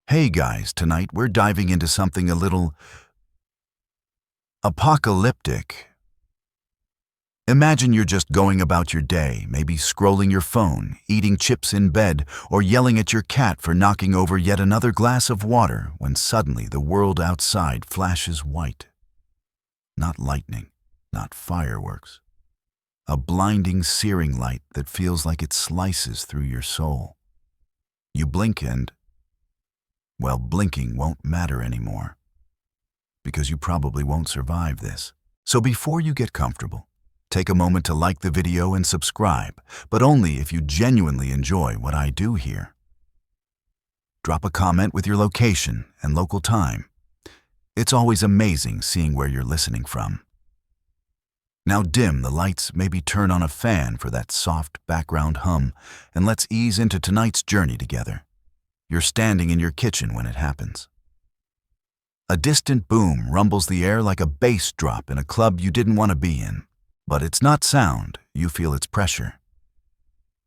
Hey guys, tonight we're diving into something a little apocalyptic. Imagine you're just going about your day, maybe scrolling your phone, eating chips in bed, or yelling at your cat for knocking over yet another glass of water when suddenly the world outside flashes white. Not lightning, not fireworks. A blinding, searing light that feels like it slices through your soul. You blink and, well, blinking won't matter anymore, because you probably won't survive this. So before you get comfortable, take a moment to like the video and subscribe, but only if you genuinely enjoy what I do here. Drop a comment with your location and local time. It's always amazing seeing where you're listening from. Now dim the lights, maybe turn on a fan for that soft background hum, and let's ease into tonight's journey together. You're standing in your kitchen when it happens. A distant boom rumbles the air like a bass drop in a club you didn't want to be in. But it's not sound, you feel its pressure.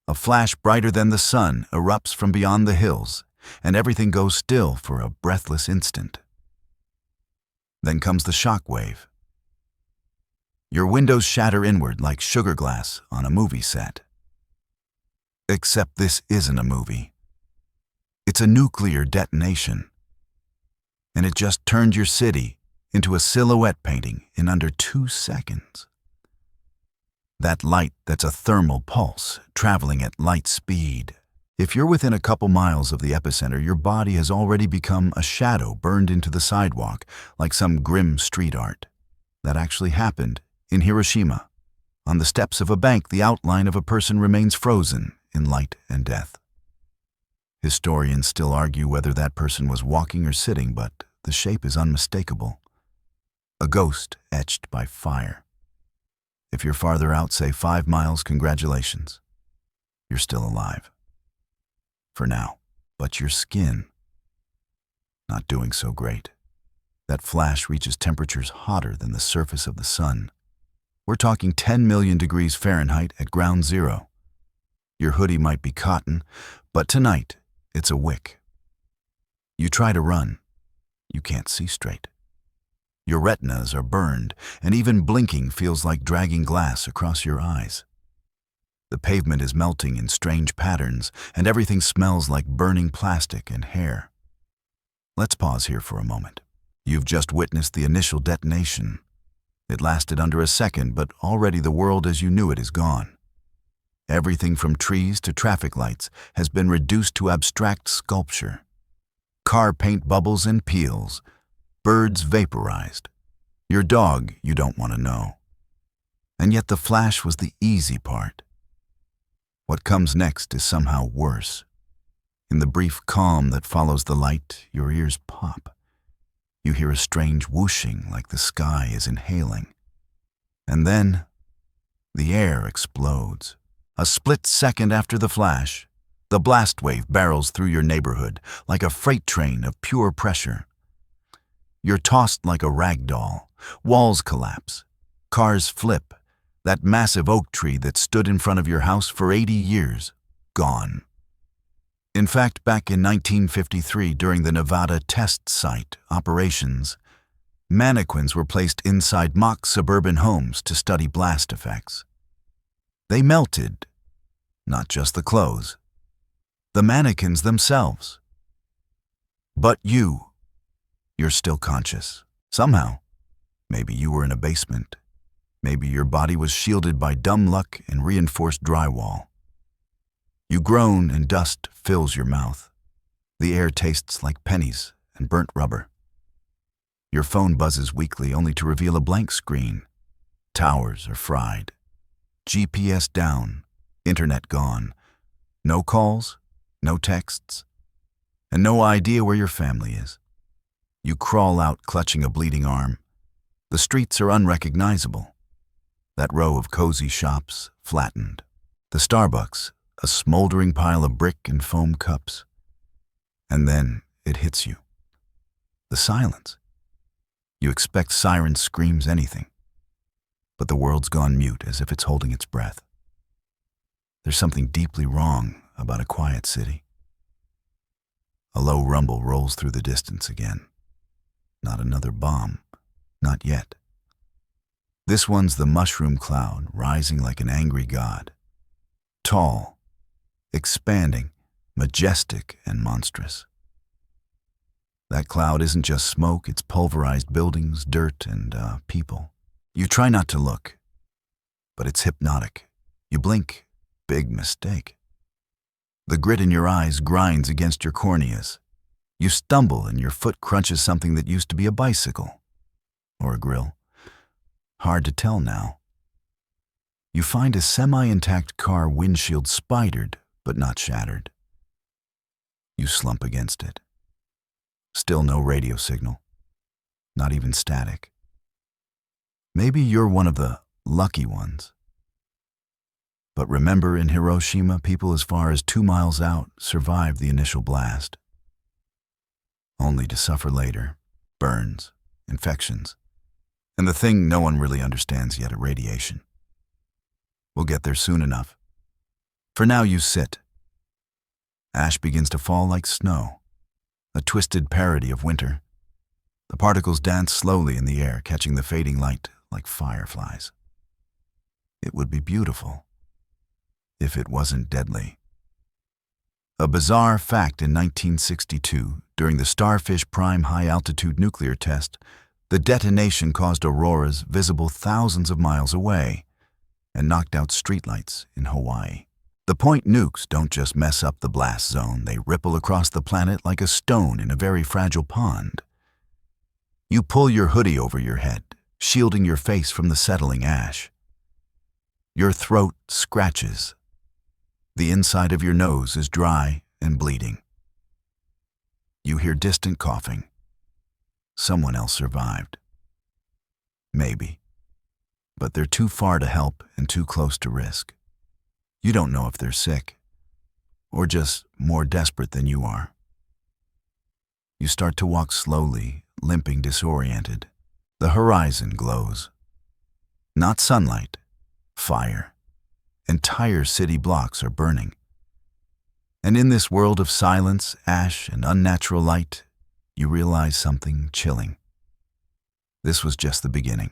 A flash brighter than the sun erupts from beyond the hills, and everything goes still for a breathless instant. Then comes the shock wave. Your windows shatter inward like sugar glass on a movie set. Except this isn't a movie. It's a nuclear detonation. And it just turned your city into a silhouette painting in under 2 seconds. That light that's a thermal pulse traveling at light speed. If you're within a couple miles of the epicenter, your body has already become a shadow burned into the sidewalk like some grim street art. That actually happened in Hiroshima. On the steps of a bank, the outline of a person remains frozen in light and death. Historians still argue whether that person was walking or sitting, but the shape is unmistakable. A ghost etched by fire. If you're farther out, say 5 miles, congratulations. You're still alive. For now. But your skin, not doing so great. That flash reaches temperatures hotter than the surface of the sun. We're talking 10 million degrees Fahrenheit at ground zero. Your hoodie might be cotton, but tonight, it's a wick. You try to run. You can't see straight. Your retinas are burned, and even blinking feels like dragging glass across your eyes. The pavement is melting in strange patterns, and everything smells like burning plastic and hair. Let's pause here for a moment. You've just witnessed the initial detonation. It lasted under a second, but already the world as you knew it is gone. Everything from trees to traffic lights has been reduced to abstract sculpture. Car paint bubbles and peels, birds vaporized. Your dog you don't want to know. And yet the flash was the easy part. What comes next is somehow worse. In the brief calm that follows the light, your ears pop. You hear a strange whooshing like the sky is inhaling. And then, the air explodes. A split second after the flash, the blast wave barrels through your neighborhood like a freight train of pure pressure. You're tossed like a rag doll. Walls collapse. Cars flip. That massive oak tree that stood in front of your house for 80 years, gone. In fact, back in 1953, during the Nevada test site operations, mannequins were placed inside mock suburban homes to study blast effects. They melted, not just the clothes, the mannequins themselves. But you're still conscious. Somehow, maybe you were in a basement. Maybe your body was shielded by dumb luck and reinforced drywall. You groan and dust fills your mouth. The air tastes like pennies and burnt rubber. Your phone buzzes weakly only to reveal a blank screen. Towers are fried. GPS down. Internet gone. No calls, no texts, and no idea where your family is. You crawl out clutching a bleeding arm. The streets are unrecognizable. That row of cozy shops flattened. The Starbucks, a smoldering pile of brick and foam cups. And then it hits you. The silence. You expect siren screams, anything. But the world's gone mute as if it's holding its breath. There's something deeply wrong about a quiet city. A low rumble rolls through the distance again. Not another bomb. Not yet. This one's the mushroom cloud, rising like an angry god. Tall, expanding, majestic, and monstrous. That cloud isn't just smoke, it's pulverized buildings, dirt, and people. You try not to look, but it's hypnotic. You blink, big mistake. The grit in your eyes grinds against your corneas. You stumble and your foot crunches something that used to be a bicycle. Or a grill. Hard to tell now. You find a semi-intact car windshield spidered, but not shattered. You slump against it. Still no radio signal. Not even static. Maybe you're one of the lucky ones. But remember, in Hiroshima, people as far as 2 miles out survived the initial blast. Only to suffer later. Burns, infections, and the thing no one really understands yet, irradiation. We'll get there soon enough. For now, you sit. Ash begins to fall like snow, a twisted parody of winter. The particles dance slowly in the air, catching the fading light like fireflies. It would be beautiful if it wasn't deadly. A bizarre fact in 1962, during the Starfish Prime high-altitude nuclear test, the detonation caused auroras visible thousands of miles away and knocked out streetlights in Hawaii. The point nukes don't just mess up the blast zone, they ripple across the planet like a stone in a very fragile pond. You pull your hoodie over your head, shielding your face from the settling ash. Your throat scratches. The inside of your nose is dry and bleeding. You hear distant coughing. Someone else survived. Maybe. But they're too far to help and too close to risk. You don't know if they're sick, or just more desperate than you are. You start to walk slowly, limping, disoriented. The horizon glows. Not sunlight, fire. Entire city blocks are burning. And in this world of silence, ash, and unnatural light, you realize something chilling. This was just the beginning.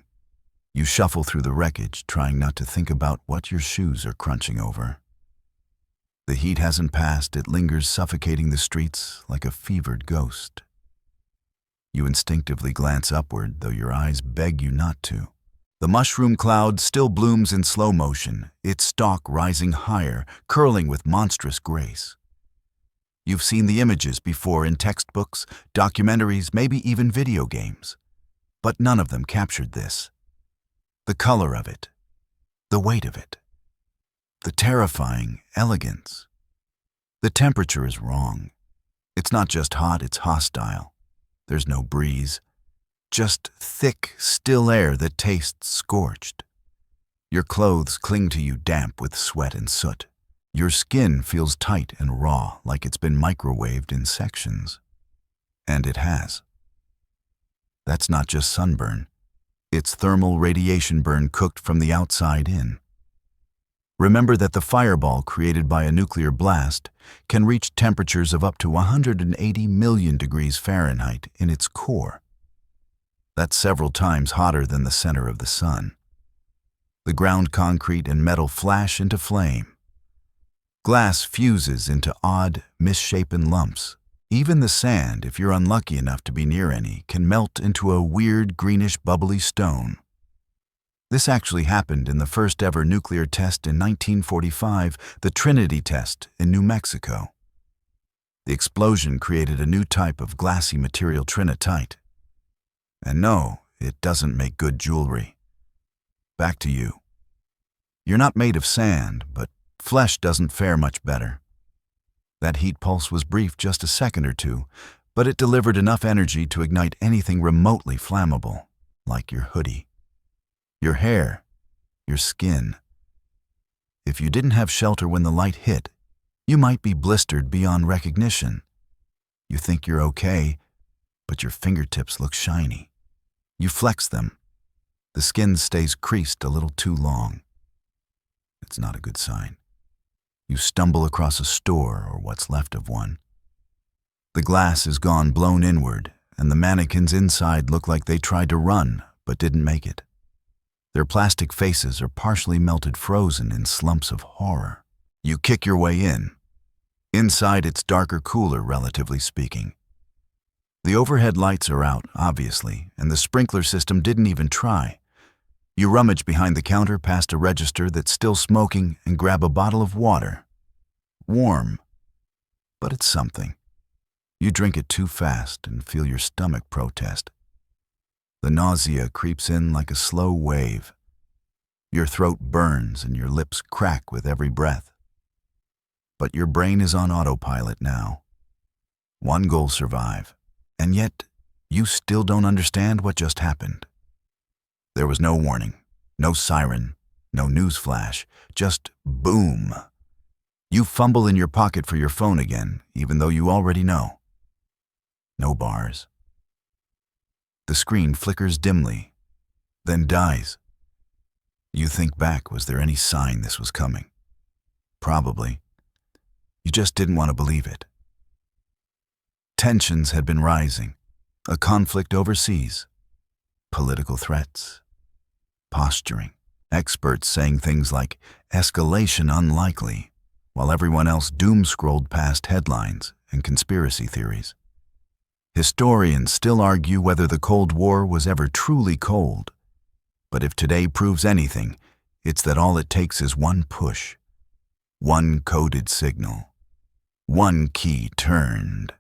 You shuffle through the wreckage, trying not to think about what your shoes are crunching over. The heat hasn't passed, it lingers, suffocating the streets like a fevered ghost. You instinctively glance upward, though your eyes beg you not to. The mushroom cloud still blooms in slow motion, its stalk rising higher, curling with monstrous grace. You've seen the images before in textbooks, documentaries, maybe even video games. But none of them captured this. The color of it, the weight of it, the terrifying elegance. The temperature is wrong. It's not just hot, it's hostile. There's no breeze. Just thick, still air that tastes scorched. Your clothes cling to you damp with sweat and soot. Your skin feels tight and raw, like it's been microwaved in sections. And it has. That's not just sunburn. It's thermal radiation burn cooked from the outside in. Remember that the fireball created by a nuclear blast can reach temperatures of up to 180 million degrees Fahrenheit in its core. That's several times hotter than the center of the sun. The ground concrete and metal flash into flame. Glass fuses into odd, misshapen lumps. Even the sand, if you're unlucky enough to be near any, can melt into a weird greenish bubbly stone. This actually happened in the first ever nuclear test in 1945, the Trinity test in New Mexico. The explosion created a new type of glassy material, trinitite. And no, it doesn't make good jewelry. Back to you. You're not made of sand, but flesh doesn't fare much better. That heat pulse was brief, just a second or two, but it delivered enough energy to ignite anything remotely flammable, like your hoodie, your hair, your skin. If you didn't have shelter when the light hit, you might be blistered beyond recognition. You think you're okay, but your fingertips look shiny. You flex them. The skin stays creased a little too long. It's not a good sign. You stumble across a store or what's left of one. The glass is gone, blown inward, and the mannequins inside look like they tried to run but didn't make it. Their plastic faces are partially melted, frozen in slumps of horror. You kick your way in. Inside, it's darker, cooler, relatively speaking. The overhead lights are out, obviously, and the sprinkler system didn't even try. You rummage behind the counter past a register that's still smoking and grab a bottle of water. Warm, but it's something. You drink it too fast and feel your stomach protest. The nausea creeps in like a slow wave. Your throat burns and your lips crack with every breath. But your brain is on autopilot now. One goal: survive. And yet, you still don't understand what just happened. There was no warning, no siren, no news flash, just boom. You fumble in your pocket for your phone again, even though you already know. No bars. The screen flickers dimly, then dies. You think back, was there any sign this was coming? Probably. You just didn't want to believe it. Tensions had been rising, a conflict overseas, political threats, posturing, experts saying things like escalation unlikely, while everyone else doom-scrolled past headlines and conspiracy theories. Historians still argue whether the Cold War was ever truly cold, but if today proves anything, it's that all it takes is one push, one coded signal, one key turned.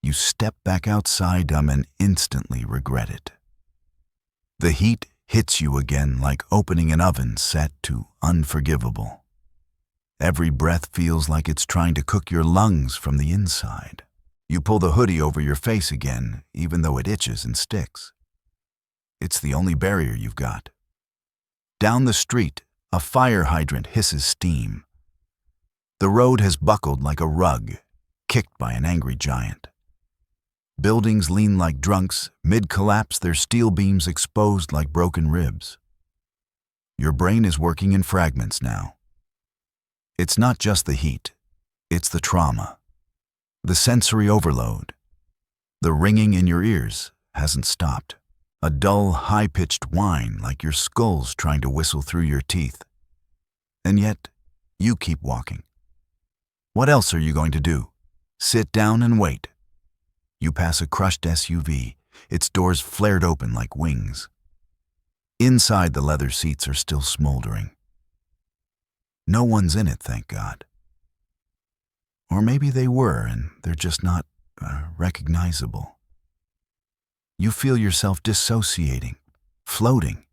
You step back outside and instantly regret it. The heat hits you again like opening an oven set to unforgivable. Every breath feels like it's trying to cook your lungs from the inside. You pull the hoodie over your face again, even though it itches and sticks. It's the only barrier you've got. Down the street, a fire hydrant hisses steam. The road has buckled like a rug, kicked by an angry giant. Buildings lean like drunks, mid-collapse, their steel beams exposed like broken ribs. Your brain is working in fragments now. It's not just the heat, it's the trauma, the sensory overload. The ringing in your ears hasn't stopped. A dull, high-pitched whine like your skull's trying to whistle through your teeth. And yet, you keep walking. What else are you going to do? Sit down and wait. You pass a crushed SUV, its doors flared open like wings. Inside, the leather seats are still smoldering. No one's in it, thank God. Or maybe they were, and they're just not recognizable. You feel yourself dissociating, floating,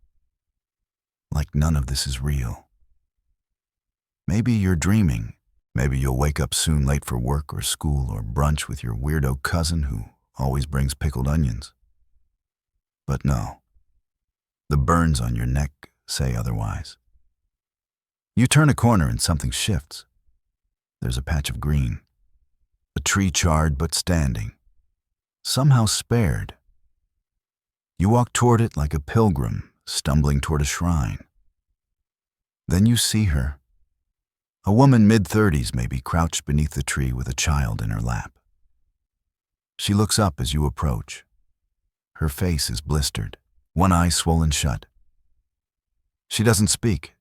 like none of this is real. Maybe you're dreaming. Maybe you'll wake up soon, late for work or school or brunch with your weirdo cousin who always brings pickled onions. But no, the burns on your neck say otherwise. You turn a corner and something shifts. There's a patch of green, a tree charred but standing, somehow spared. You walk toward it like a pilgrim stumbling toward a shrine. Then you see her. A woman mid-30s maybe, crouched beneath the tree with a child in her lap. She looks up as you approach. Her face is blistered, one eye swollen shut. She doesn't speak,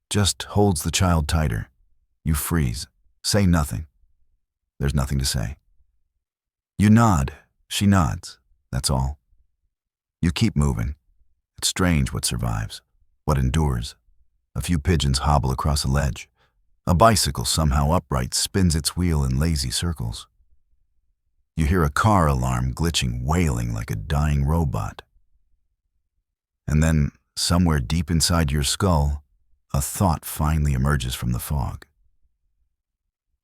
just holds the child tighter. You freeze, say nothing. There's nothing to say. You nod, she nods, that's all. You keep moving. It's strange what survives, what endures. A few pigeons hobble across a ledge. A bicycle, somehow upright, spins its wheel in lazy circles. You hear a car alarm glitching, wailing like a dying robot. And then, somewhere deep inside your skull, a thought finally emerges from the fog.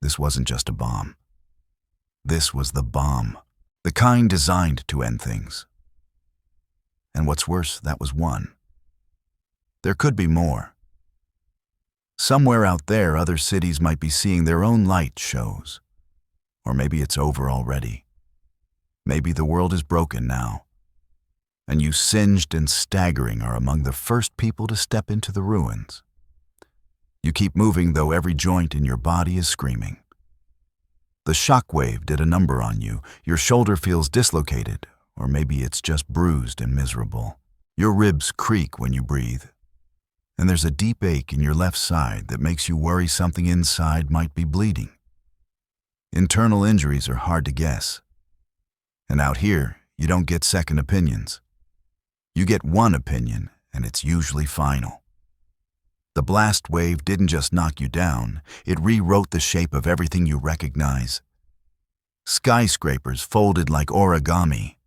This wasn't just a bomb. This was the bomb, the kind designed to end things. And what's worse, that was one. There could be more. Somewhere out there, other cities might be seeing their own light shows. Or maybe it's over already. Maybe the world is broken now. And you, singed and staggering, are among the first people to step into the ruins. You keep moving, though every joint in your body is screaming. The shockwave did a number on you. Your shoulder feels dislocated, or maybe it's just bruised and miserable. Your ribs creak when you breathe. And there's a deep ache in your left side that makes you worry something inside might be bleeding. Internal injuries are hard to guess. And out here, you don't get second opinions. You get one opinion, and it's usually final. The blast wave didn't just knock you down, it rewrote the shape of everything you recognize. Skyscrapers folded like origami,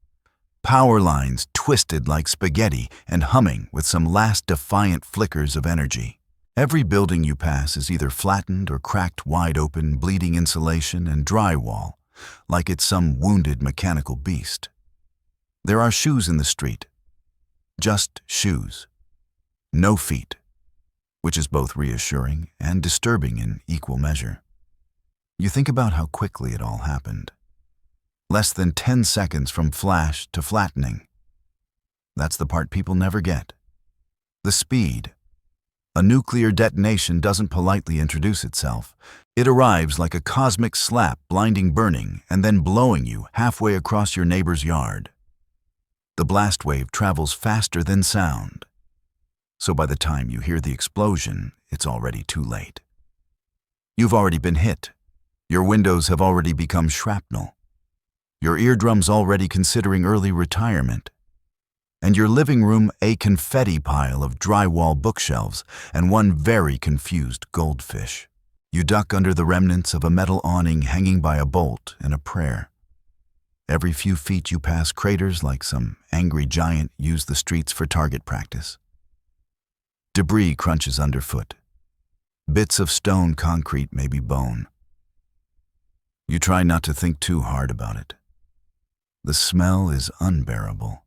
power lines twisted like spaghetti and humming with some last defiant flickers of energy. Every building you pass is either flattened or cracked wide open, bleeding insulation and drywall, like it's some wounded mechanical beast. There are shoes in the street. Just shoes. No feet. Which is both reassuring and disturbing in equal measure. You think about how quickly it all happened. Less than 10 seconds from flash to flattening. That's the part people never get. The speed. A nuclear detonation doesn't politely introduce itself. It arrives like a cosmic slap, blinding burning, and then blowing you halfway across your neighbor's yard. The blast wave travels faster than sound. So by the time you hear the explosion, it's already too late. You've already been hit. Your windows have already become shrapnel. Your eardrums already considering early retirement. And your living room a confetti pile of drywall bookshelves and one very confused goldfish. You duck under the remnants of a metal awning hanging by a bolt and a prayer. Every few feet you pass craters like some angry giant used the streets for target practice. Debris crunches underfoot. Bits of stone, concrete, maybe bone. You try not to think too hard about it. The smell is unbearable.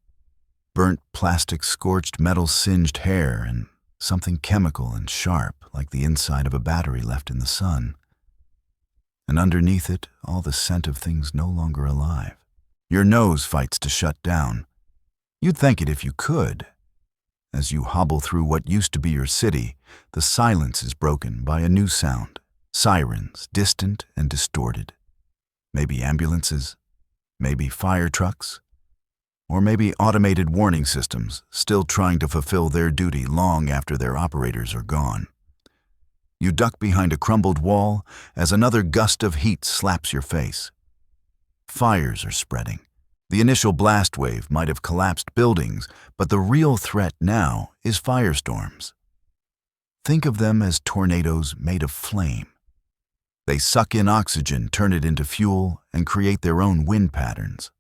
Burnt plastic, scorched metal, singed hair, and something chemical and sharp like the inside of a battery left in the sun. And underneath it, all the scent of things no longer alive. Your nose fights to shut down. You'd thank it if you could. As you hobble through what used to be your city, the silence is broken by a new sound. Sirens, distant and distorted. Maybe ambulances, maybe fire trucks, or maybe automated warning systems still trying to fulfill their duty long after their operators are gone. You duck behind a crumbled wall as another gust of heat slaps your face. Fires are spreading. The initial blast wave might have collapsed buildings, but the real threat now is firestorms. Think of them as tornadoes made of flame. They suck in oxygen, turn it into fuel, and create their own wind patterns.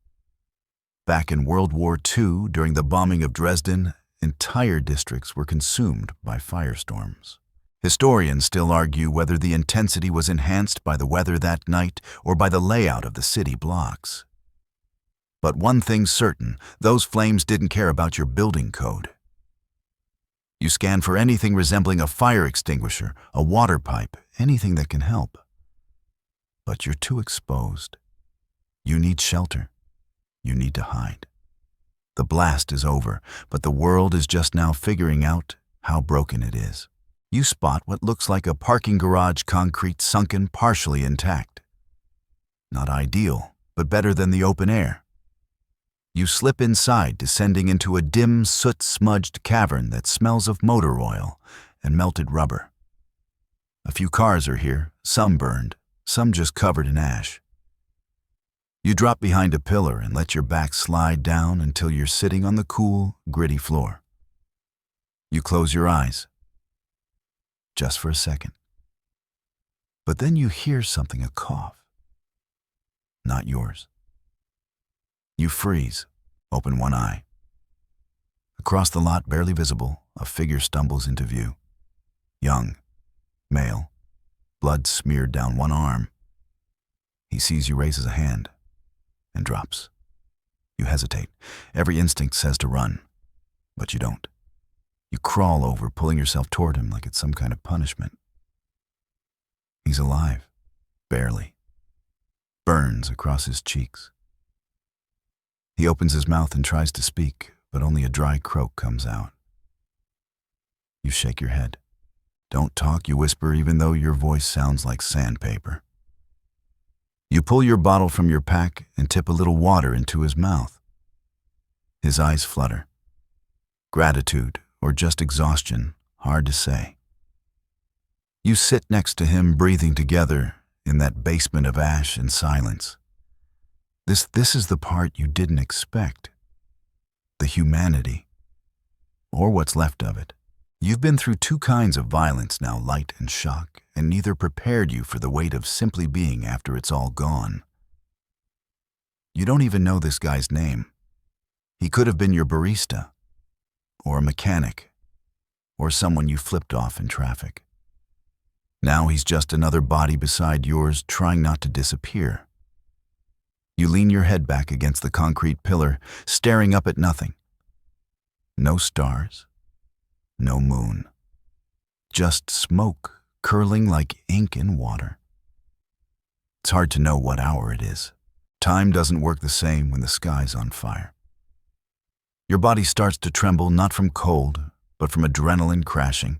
Back in World War II, during the bombing of Dresden, entire districts were consumed by firestorms. Historians still argue whether the intensity was enhanced by the weather that night or by the layout of the city blocks. But one thing's certain, those flames didn't care about your building code. You scan for anything resembling a fire extinguisher, a water pipe, anything that can help. But you're too exposed. You need shelter. You need to hide. The blast is over, but the world is just now figuring out how broken it is. You spot what looks like a parking garage, concrete sunken, partially intact. Not ideal, but better than the open air. You slip inside, descending into a dim, soot-smudged cavern that smells of motor oil and melted rubber. A few cars are here, some burned, some just covered in ash. You drop behind a pillar and let your back slide down until you're sitting on the cool, gritty floor. You close your eyes. Just for a second. But then you hear something, a cough. Not yours. You freeze, open one eye. Across the lot, barely visible, a figure stumbles into view. Young, male, blood smeared down one arm. He sees you, raises a hand, and drops. You hesitate. Every instinct says to run, but you don't. You crawl over, pulling yourself toward him like it's some kind of punishment. He's alive, barely. Burns across his cheeks. He opens his mouth and tries to speak, but only a dry croak comes out. You shake your head. Don't talk, you whisper, even though your voice sounds like sandpaper. You pull your bottle from your pack and tip a little water into his mouth. His eyes flutter. Gratitude or just exhaustion, hard to say. You sit next to him, breathing together in that basement of ash and silence. This is the part you didn't expect. The humanity, or what's left of it. You've been through two kinds of violence now, light and shock, and neither prepared you for the weight of simply being after it's all gone. You don't even know this guy's name. He could have been your barista, or a mechanic, or someone you flipped off in traffic. Now he's just another body beside yours, trying not to disappear. You lean your head back against the concrete pillar, staring up at nothing. No stars, no moon. Just smoke curling like ink in water. It's hard to know what hour it is. Time doesn't work the same when the sky's on fire. Your body starts to tremble, not from cold, but from adrenaline crashing.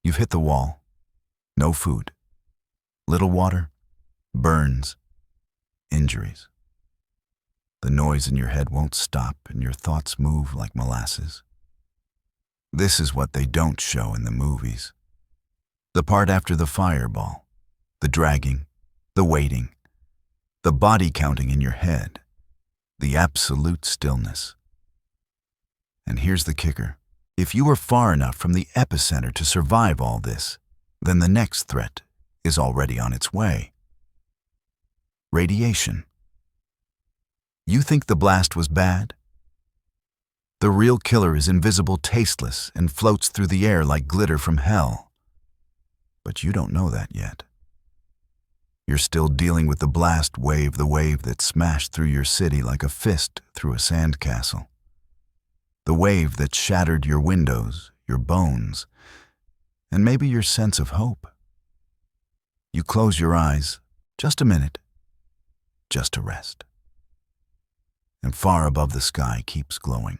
You've hit the wall. No food. Little water. Burns. Injuries. The noise in your head won't stop, and your thoughts move like molasses. This is what they don't show in the movies. The part after the fireball. The dragging. The waiting. The body counting in your head. The absolute stillness. And here's the kicker. If you were far enough from the epicenter to survive all this, then the next threat is already on its way. Radiation. You think the blast was bad? The real killer is invisible, tasteless, and floats through the air like glitter from hell. But you don't know that yet. You're still dealing with the blast wave, the wave that smashed through your city like a fist through a sandcastle. The wave that shattered your windows, your bones, and maybe your sense of hope. You close your eyes, just a minute, just to rest. And far above the sky keeps glowing.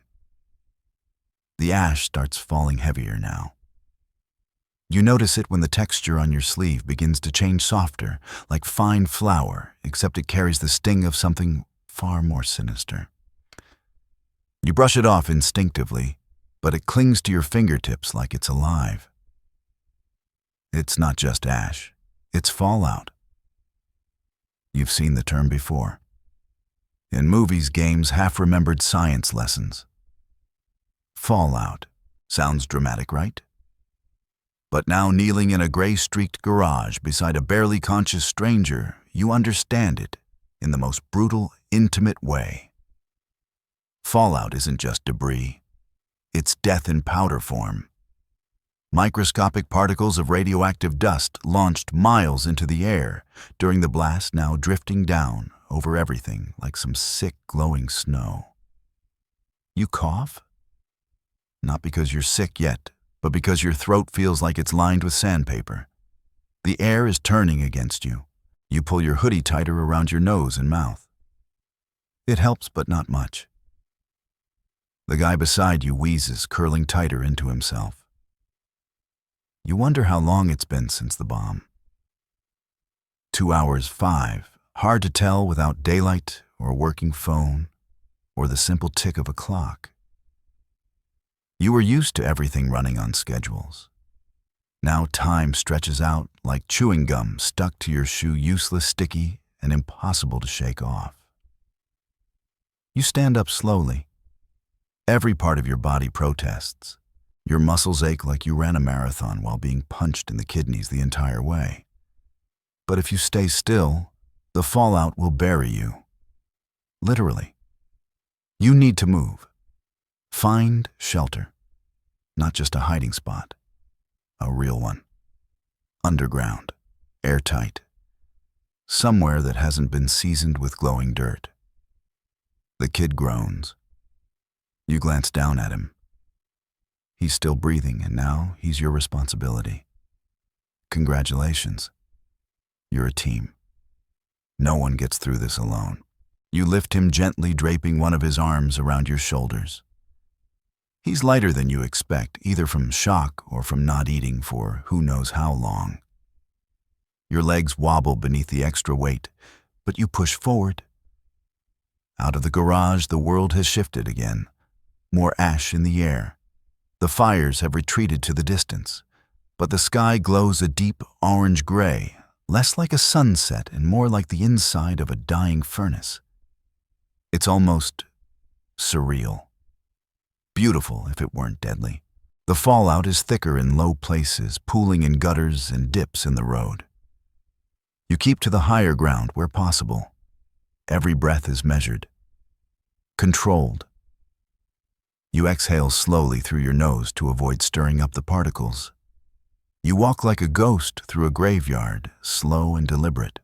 The ash starts falling heavier now. You notice it when the texture on your sleeve begins to change softer, like fine flour, except it carries the sting of something far more sinister. You brush it off instinctively, but it clings to your fingertips like it's alive. It's not just ash, it's fallout. You've seen the term before. In movies, games, half-remembered science lessons. Fallout. Sounds dramatic, right? But now, kneeling in a gray-streaked garage beside a barely conscious stranger, you understand it in the most brutal, intimate way. Fallout isn't just debris. It's death in powder form. Microscopic particles of radioactive dust launched miles into the air during the blast, now drifting down over everything like some sick, glowing snow. You cough? Not because you're sick yet, but because your throat feels like it's lined with sandpaper. The air is turning against you. You pull your hoodie tighter around your nose and mouth. It helps, but not much. The guy beside you wheezes, curling tighter into himself. You wonder how long it's been since the bomb. 2 hours, 5. Hard to tell without daylight or a working phone or the simple tick of a clock. You were used to everything running on schedules. Now time stretches out like chewing gum stuck to your shoe, useless, sticky, and impossible to shake off. You stand up slowly. Every part of your body protests. Your muscles ache like you ran a marathon while being punched in the kidneys the entire way. But if you stay still, the fallout will bury you. Literally. You need to move. Find shelter. Not just a hiding spot. A real one. Underground. Airtight. Somewhere that hasn't been seasoned with glowing dirt. The kid groans. You glance down at him. He's still breathing, and now he's your responsibility. Congratulations. You're a team. No one gets through this alone. You lift him gently, draping one of his arms around your shoulders. He's lighter than you expect, either from shock or from not eating for who knows how long. Your legs wobble beneath the extra weight, but you push forward. Out of the garage, the world has shifted again. More ash in the air. The fires have retreated to the distance, but the sky glows a deep orange-gray, less like a sunset and more like the inside of a dying furnace. It's almost surreal. Beautiful if it weren't deadly. The fallout is thicker in low places, pooling in gutters and dips in the road. You keep to the higher ground where possible. Every breath is measured, controlled. You exhale slowly through your nose to avoid stirring up the particles. You walk like a ghost through a graveyard, slow and deliberate.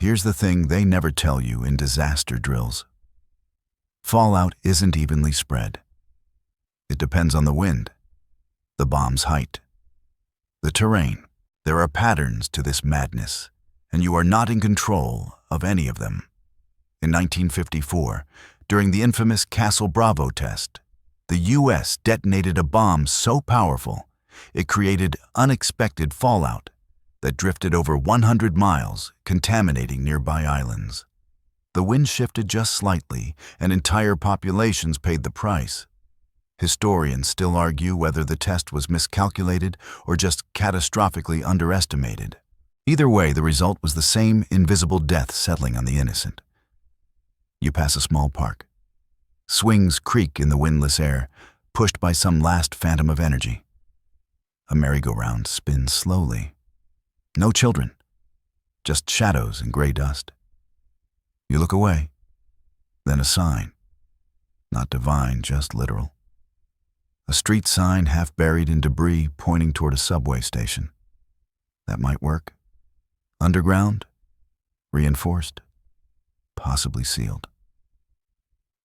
Here's the thing they never tell you in disaster drills. Fallout isn't evenly spread. It depends on the wind, the bomb's height, the terrain. There are patterns to this madness, and you are not in control of any of them. In 1954, during the infamous Castle Bravo test, the U.S. detonated a bomb so powerful it created unexpected fallout that drifted over 100 miles, contaminating nearby islands. The wind shifted just slightly, and entire populations paid the price. Historians still argue whether the test was miscalculated or just catastrophically underestimated. Either way, the result was the same invisible death settling on the innocent. You pass a small park. Swings creak in the windless air, pushed by some last phantom of energy. A merry-go-round spins slowly. No children, just shadows and gray dust. You look away, then a sign. Not divine, just literal. A street sign half buried in debris pointing toward a subway station. That might work. Underground, reinforced, possibly sealed.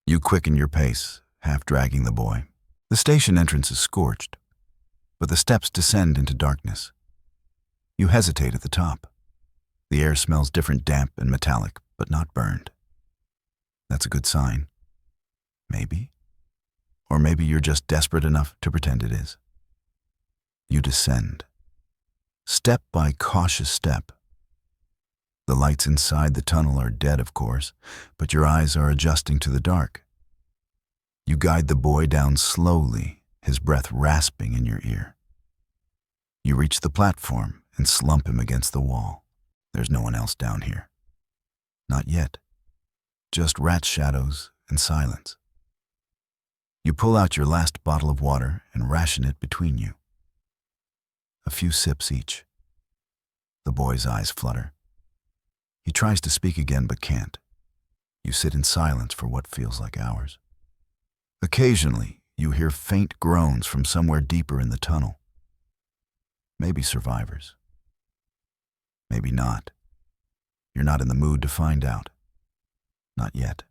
You quicken your pace, half dragging the boy. The station entrance is scorched, but the steps descend into darkness. You hesitate at the top. The air smells different, damp and metallic, but not burned. That's a good sign. Maybe. Or maybe you're just desperate enough to pretend it is. You descend. Step by cautious step. The lights inside the tunnel are dead, of course, but your eyes are adjusting to the dark. You guide the boy down slowly, his breath rasping in your ear. You reach the platform and slump him against the wall. There's no one else down here. Not yet. Just rat shadows and silence. You pull out your last bottle of water and ration it between you. A few sips each. The boy's eyes flutter. He tries to speak again but can't. You sit in silence for what feels like hours. Occasionally, you hear faint groans from somewhere deeper in the tunnel. Maybe survivors. Maybe not. You're not in the mood to find out. Not yet.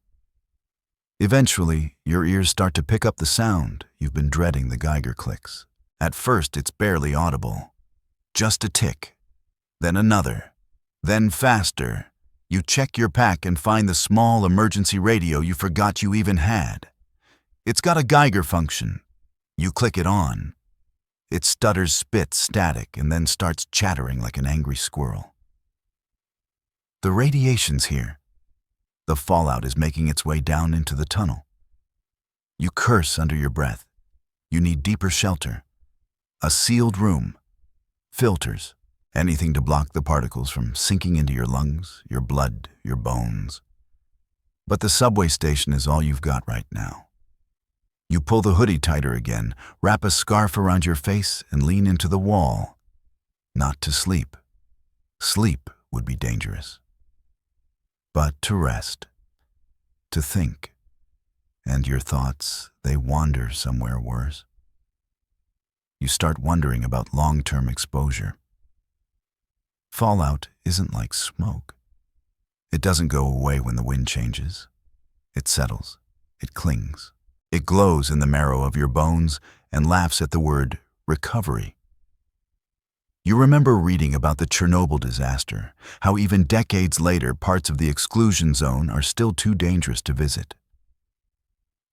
Eventually, your ears start to pick up the sound you've been dreading. The Geiger clicks. At first, it's barely audible. Just a tick. Then another. Then faster. You check your pack and find the small emergency radio you forgot you even had. It's got a Geiger function. You click it on. It stutters, spits static, and then starts chattering like an angry squirrel. The radiation's here. The fallout is making its way down into the tunnel. You curse under your breath. You need deeper shelter. A sealed room. Filters. Anything to block the particles from sinking into your lungs, your blood, your bones. But the subway station is all you've got right now. You pull the hoodie tighter again, wrap a scarf around your face, and lean into the wall. Not to sleep. Sleep would be dangerous. But to rest. To think. And your thoughts, they wander somewhere worse. You start wondering about long-term exposure. Fallout isn't like smoke. It doesn't go away when the wind changes. It settles. It clings. It glows in the marrow of your bones and laughs at the word recovery. You remember reading about the Chernobyl disaster, how even decades later parts of the exclusion zone are still too dangerous to visit.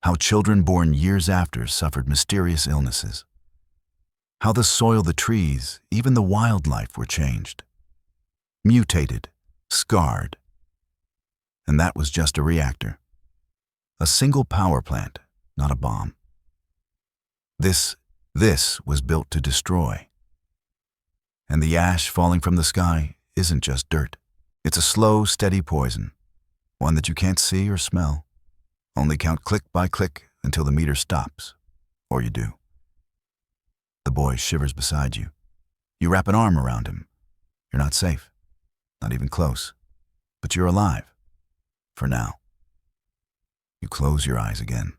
How children born years after suffered mysterious illnesses. How the soil, the trees, even the wildlife were changed. mutated, scarred. And that was just a reactor. A single power plant, not a bomb. This was built to destroy. And the ash falling from the sky isn't just dirt. It's a slow, steady poison, one that you can't see or smell. Only count click by click until the meter stops, or you do. The boy shivers beside you. You wrap an arm around him. You're not safe, not even close, but you're alive, for now. You close your eyes again.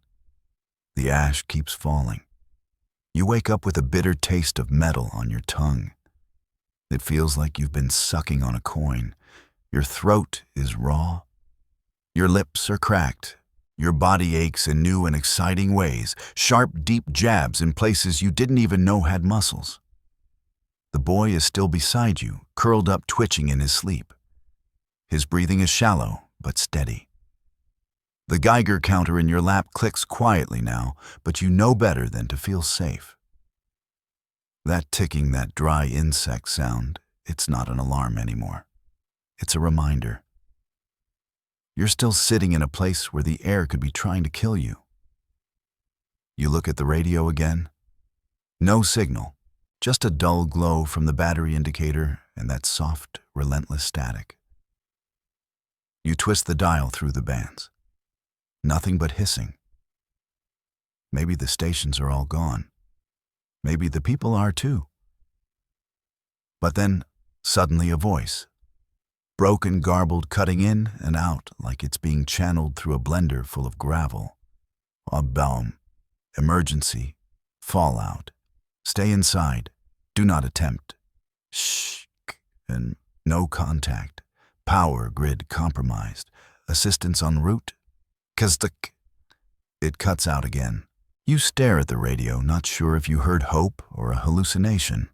The ash keeps falling. You wake up with a bitter taste of metal on your tongue. It feels like you've been sucking on a coin. Your throat is raw. Your lips are cracked. Your body aches in new and exciting ways, sharp, deep jabs in places you didn't even know had muscles. The boy is still beside you, curled up, twitching in his sleep. His breathing is shallow, but steady. The Geiger counter in your lap clicks quietly now, but you know better than to feel safe. That ticking, that dry insect sound, it's not an alarm anymore. It's a reminder. You're still sitting in a place where the air could be trying to kill you. You look at the radio again. No signal, just a dull glow from the battery indicator and that soft, relentless static. You twist the dial through the bands. Nothing but hissing. Maybe the stations are all gone. Maybe the people are too. But then, suddenly a voice. Broken, garbled, cutting in and out like it's being channeled through a blender full of gravel. A bomb. Emergency. Fallout. Stay inside. Do not attempt. Shh. And no contact. Power grid compromised. Assistance en route. Kazdik. It cuts out again. You stare at the radio, not sure if you heard hope or a hallucination.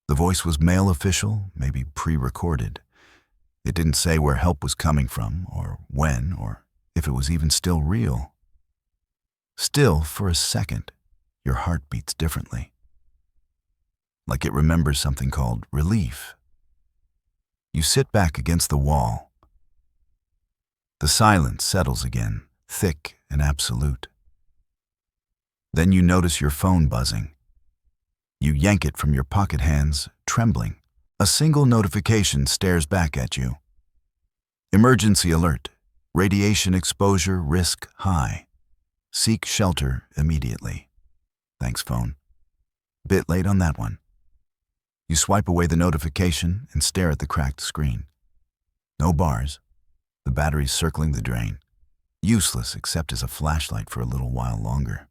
The voice was male official, maybe pre-recorded. It didn't say where help was coming from, or when, or if it was even still real. Still, for a second, your heart beats differently. Like it remembers something called relief. You sit back against the wall. The silence settles again, thick and absolute. Then you notice your phone buzzing. You yank it from your pocket hands, trembling. A single notification stares back at you. Emergency alert. Radiation exposure risk high. Seek shelter immediately. Thanks, phone. Bit late on that one. You swipe away the notification and stare at the cracked screen. No bars. The battery's circling the drain. Useless except as a flashlight for a little while longer.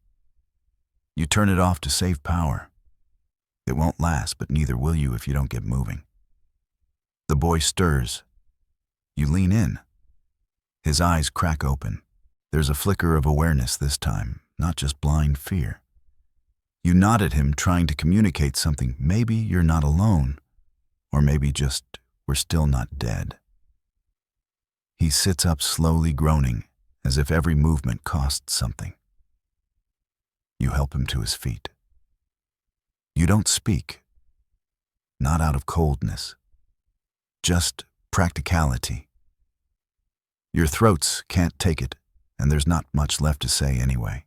You turn it off to save power. It won't last, but neither will you if you don't get moving. The boy stirs. You lean in. His eyes crack open. There's a flicker of awareness this time, not just blind fear. You nod at him, trying to communicate something. Maybe you're not alone, or maybe just we're still not dead. He sits up slowly, groaning, as if every movement costs something. You help him to his feet. You don't speak. Not out of coldness. Just practicality. Your throats can't take it, and there's not much left to say anyway.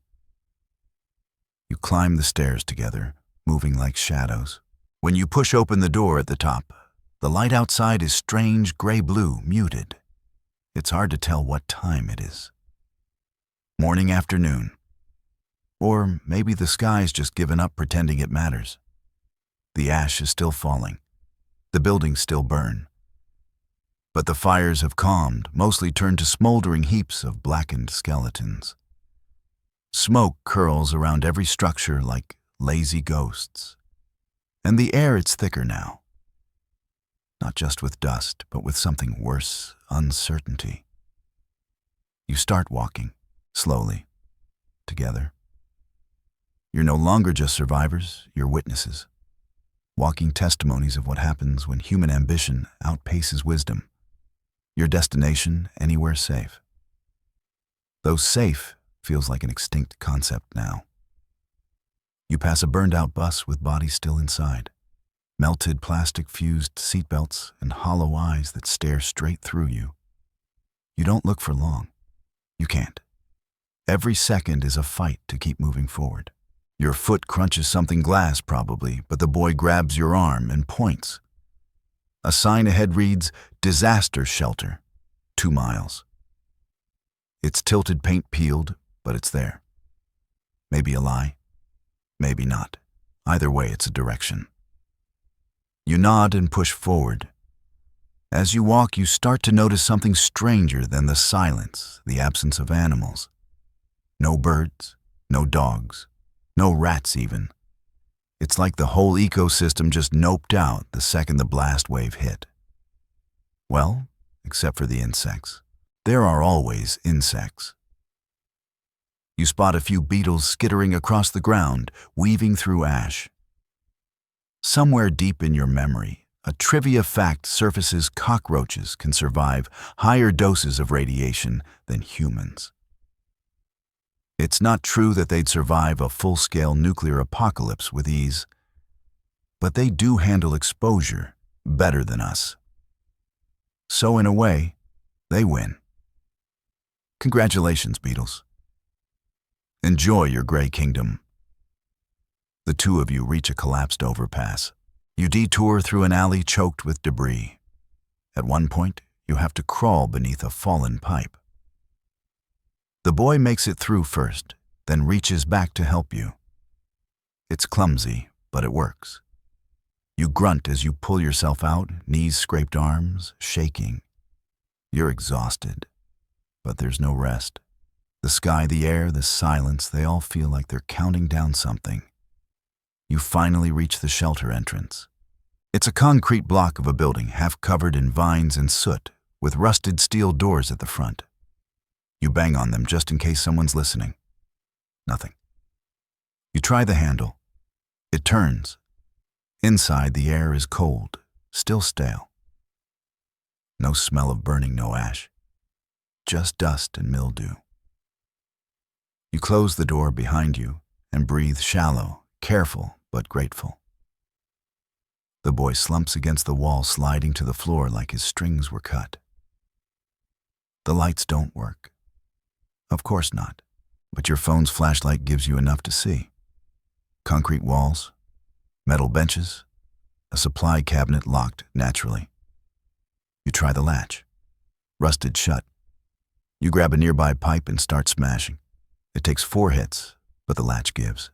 You climb the stairs together, moving like shadows. When you push open the door at the top, the light outside is strange gray-blue, muted. It's hard to tell what time it is. Morning, afternoon. Or maybe the sky's just given up pretending it matters. The ash is still falling. The buildings still burn. But the fires have calmed, mostly turned to smoldering heaps of blackened skeletons. Smoke curls around every structure like lazy ghosts. And the air, it's thicker now. Not just with dust, but with something worse, uncertainty. You start walking, slowly, together. You're no longer just survivors, you're witnesses. Walking testimonies of what happens when human ambition outpaces wisdom. Your destination, anywhere safe. Though safe feels like an extinct concept now. You pass a burned-out bus with bodies still inside. melted plastic-fused seatbelts, and hollow eyes that stare straight through you. You don't look for long. You can't. Every second is a fight to keep moving forward. Your foot crunches something glass, probably, but the boy grabs your arm and points. A sign ahead reads, "Disaster Shelter, 2 miles." It's tilted paint peeled, but it's there. Maybe a lie, maybe not. Either way, it's a direction. You nod and push forward. As you walk, you start to notice something stranger than the silence, the absence of animals. No birds, no dogs, no rats even. It's like the whole ecosystem just noped out the second the blast wave hit. Well, except for the insects. There are always insects. You spot a few beetles skittering across the ground, weaving through ash. Somewhere deep in your memory, a trivia fact surfaces: cockroaches can survive higher doses of radiation than humans. It's not true that they'd survive a full-scale nuclear apocalypse with ease, but they do handle exposure better than us. So in a way, they win. Congratulations, beetles. Enjoy your gray kingdom. The two of you reach a collapsed overpass. You detour through an alley choked with debris. At one point, you have to crawl beneath a fallen pipe. The boy makes it through first, then reaches back to help you. It's clumsy, but it works. You grunt as you pull yourself out, knees scraped, arms shaking. You're exhausted, but there's no rest. The sky, the air, the silence, they all feel like they're counting down something. You finally reach the shelter entrance. It's a concrete block of a building, half covered in vines and soot, with rusted steel doors at the front. You bang on them just in case someone's listening. Nothing. You try the handle. It turns. Inside, the air is cold, still stale. No smell of burning, no ash. Just dust and mildew. You close the door behind you and breathe shallow, careful, but grateful. The boy slumps against the wall, sliding to the floor like his strings were cut. The lights don't work. Of course not, but your phone's flashlight gives you enough to see. Concrete walls, metal benches, a supply cabinet locked naturally. You try the latch. Rusted shut. You grab a nearby pipe and start smashing. It takes 4 hits, but the latch gives.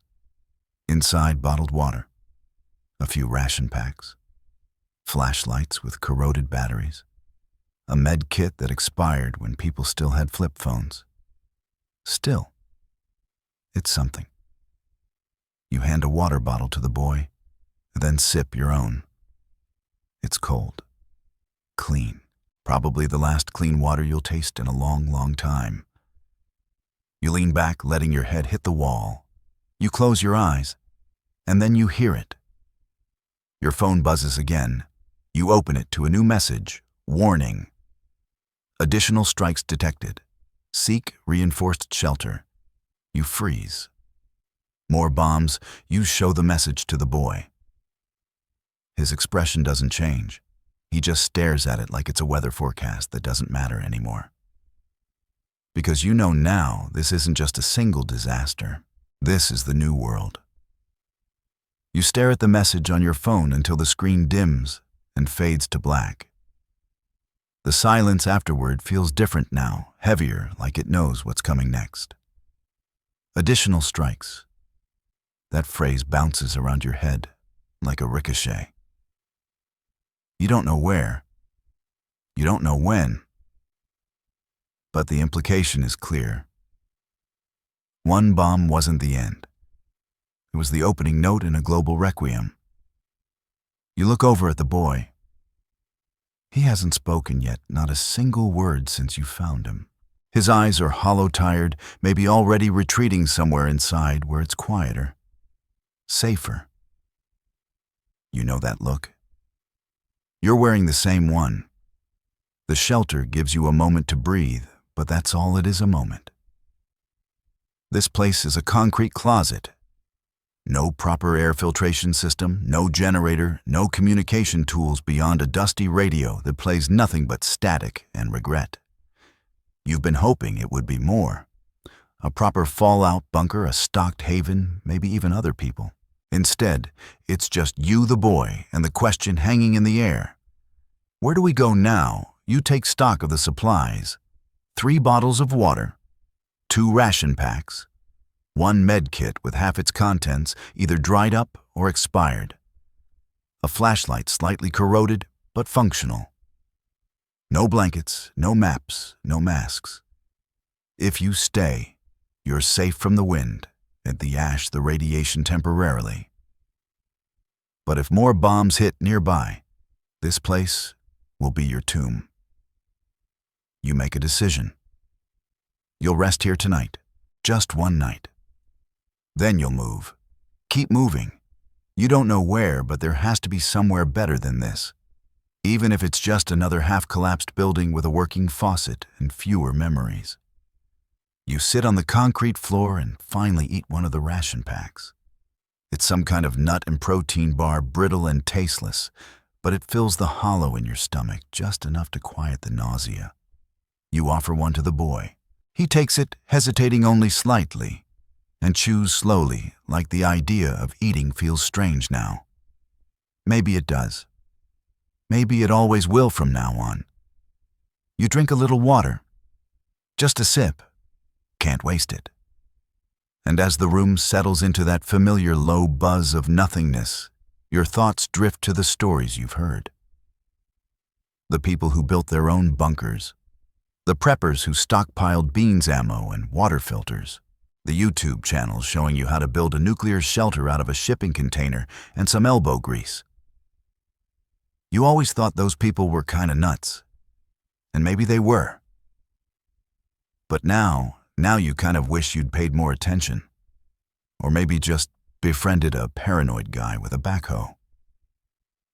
Inside, bottled water, a few ration packs, flashlights with corroded batteries, a med kit that expired when people still had flip phones. Still, it's something. You hand a water bottle to the boy, then sip your own. It's cold, clean, probably the last clean water you'll taste in a long, long time. You lean back, letting your head hit the wall. You close your eyes, and then you hear it. Your phone buzzes again. You open it to a new message. Warning. Additional strikes detected. Seek reinforced shelter. You freeze. More bombs. You show the message to the boy. His expression doesn't change. He just stares at it like it's a weather forecast that doesn't matter anymore. Because you know now this isn't just a single disaster. This is the new world. You stare at the message on your phone until the screen dims and fades to black. The silence afterward feels different now, heavier, like it knows what's coming next. Additional strikes. That phrase bounces around your head like a ricochet. You don't know where. You don't know when. But the implication is clear. One bomb wasn't the end. It was the opening note in a global requiem. You look over at the boy. He hasn't spoken yet, not a single word since you found him. His eyes are hollow-tired, maybe already retreating somewhere inside where it's quieter, safer. You know that look. You're wearing the same one. The shelter gives you a moment to breathe, but that's all it is, a moment. This place is a concrete closet. No proper air filtration system, no generator, no communication tools beyond a dusty radio that plays nothing but static and regret. You've been hoping it would be more. A proper fallout bunker, a stocked haven, maybe even other people. Instead, it's just you, the boy, and the question hanging in the air. Where do we go now? You take stock of the supplies. 3 bottles of water, 2 ration packs, 1 med kit with half its contents either dried up or expired. A flashlight slightly corroded but functional. No blankets, no maps, no masks. If you stay, you're safe from the wind and the ash, the radiation temporarily. But if more bombs hit nearby, this place will be your tomb. You make a decision. You'll rest here tonight, just one night. Then you'll move. Keep moving. You don't know where, but there has to be somewhere better than this. Even if it's just another half-collapsed building with a working faucet and fewer memories. You sit on the concrete floor and finally eat one of the ration packs. It's some kind of nut and protein bar, brittle and tasteless, but it fills the hollow in your stomach just enough to quiet the nausea. You offer one to the boy. He takes it, hesitating only slightly, and chews slowly, like the idea of eating feels strange now. Maybe it does. Maybe it always will from now on. You drink a little water. Just a sip. Can't waste it. And as the room settles into that familiar low buzz of nothingness, your thoughts drift to the stories you've heard. The people who built their own bunkers. The preppers who stockpiled beans ammo and water filters. The YouTube channels showing you how to build a nuclear shelter out of a shipping container and some elbow grease. You always thought those people were kinda nuts. And maybe they were. But now you kind of wish you'd paid more attention. Or maybe just befriended a paranoid guy with a backhoe.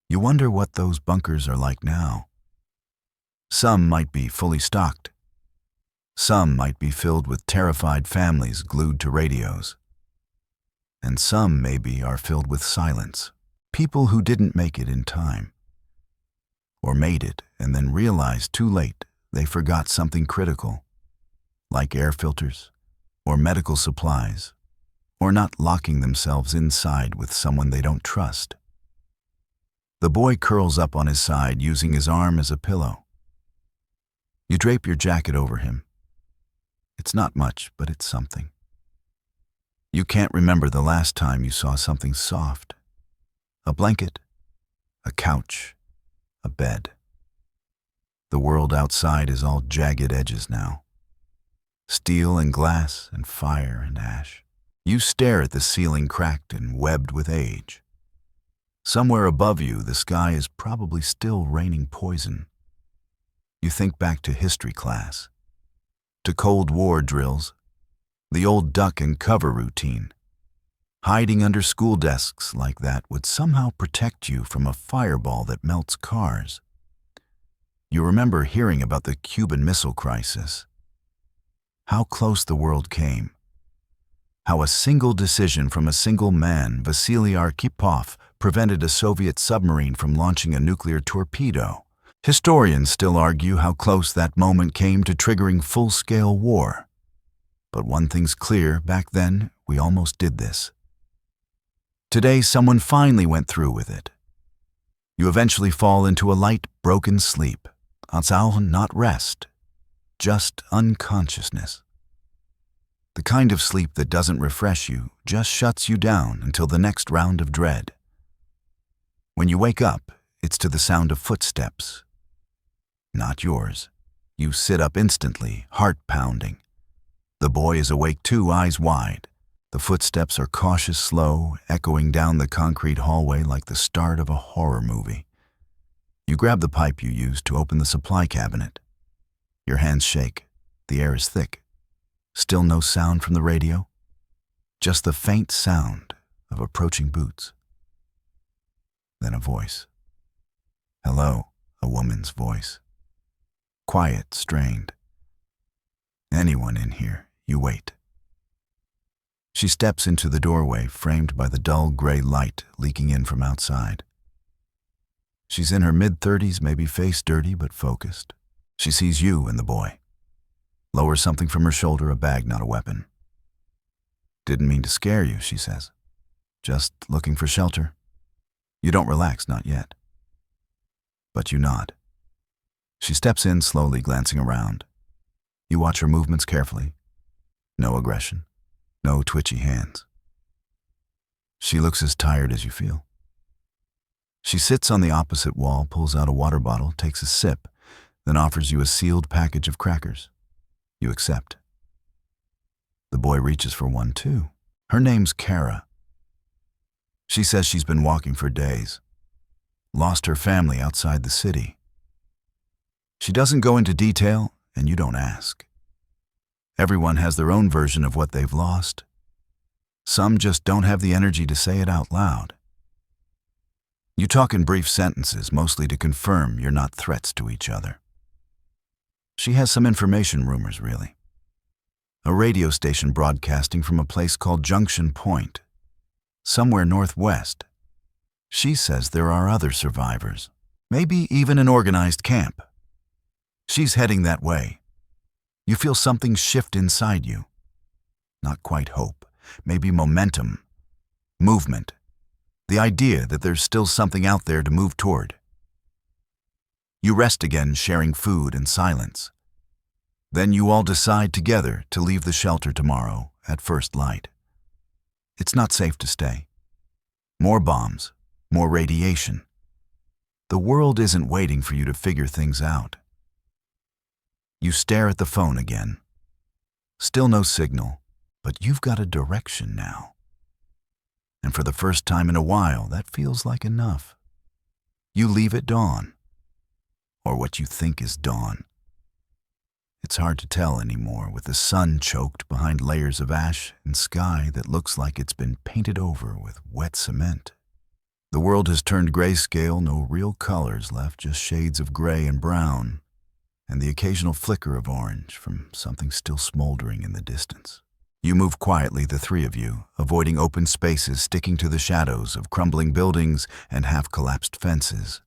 You wonder what those bunkers are like now. Some might be fully stocked. Some might be filled with terrified families glued to radios. And some maybe are filled with silence, people who didn't make it in time. Or made it and then realized too late they forgot something critical, like air filters, or medical supplies, or not locking themselves inside with someone they don't trust. The boy curls up on his side using his arm as a pillow. You drape your jacket over him. It's not much, but it's something. You can't remember the last time you saw something soft. A blanket, a couch, a bed. The world outside is all jagged edges now. Steel and glass and fire and ash. You stare at the ceiling cracked and webbed with age. Somewhere above you, the sky is probably still raining poison. You think back to history class, to Cold War drills, the old duck and cover routine. Hiding under school desks like that would somehow protect you from a fireball that melts cars. You remember hearing about the Cuban Missile Crisis. How close the world came. How a single decision from a single man, Vasily Arkhipov, prevented a Soviet submarine from launching a nuclear torpedo. Historians still argue how close that moment came to triggering full-scale war. But one thing's clear, back then, we almost did this. Today, someone finally went through with it. You eventually fall into a light, broken sleep. Also, not rest, just unconsciousness. The kind of sleep that doesn't refresh you, just shuts you down until the next round of dread. When you wake up, it's to the sound of footsteps. Not yours. You sit up instantly, heart pounding. The boy is awake too, eyes wide. The footsteps are cautious, slow, echoing down the concrete hallway like the start of a horror movie. You grab the pipe you used to open the supply cabinet. Your hands shake. The air is thick. Still no sound from the radio. Just the faint sound of approaching boots. Then a voice. Hello, a woman's voice. Quiet, strained. Anyone in here, you wait. She steps into the doorway, framed by the dull gray light leaking in from outside. She's in her mid-30s, maybe face dirty but focused. She sees you and the boy. Lowers something from her shoulder, a bag, not a weapon. "Didn't mean to scare you," she says. "Just looking for shelter." You don't relax, not yet. But you nod. She steps in slowly, glancing around. You watch her movements carefully. No aggression. No twitchy hands. She looks as tired as you feel. She sits on the opposite wall, pulls out a water bottle, takes a sip, then offers you a sealed package of crackers. You accept. The boy reaches for one too. Her name's Kara. She says she's been walking for days. Lost her family outside the city. She doesn't go into detail, and you don't ask. Everyone has their own version of what they've lost. Some just don't have the energy to say it out loud. You talk in brief sentences, mostly to confirm you're not threats to each other. She has some information rumors, really. A radio station broadcasting from a place called Junction Point, somewhere northwest. She says there are other survivors, maybe even an organized camp. She's heading that way. You feel something shift inside you. Not quite hope, maybe momentum, movement, the idea that there's still something out there to move toward. You rest again, sharing food and silence. Then you all decide together to leave the shelter tomorrow at first light. It's not safe to stay. More bombs, more radiation. The world isn't waiting for you to figure things out. You stare at the phone again. Still no signal, but you've got a direction now. And for the first time in a while, that feels like enough. You leave at dawn, or what you think is dawn. It's hard to tell anymore, with the sun choked behind layers of ash and sky that looks like it's been painted over with wet cement. The world has turned grayscale, no real colors left, just shades of gray and brown, and the occasional flicker of orange from something still smoldering in the distance. You move quietly, the three of you, avoiding open spaces, sticking to the shadows of crumbling buildings and half-collapsed fences.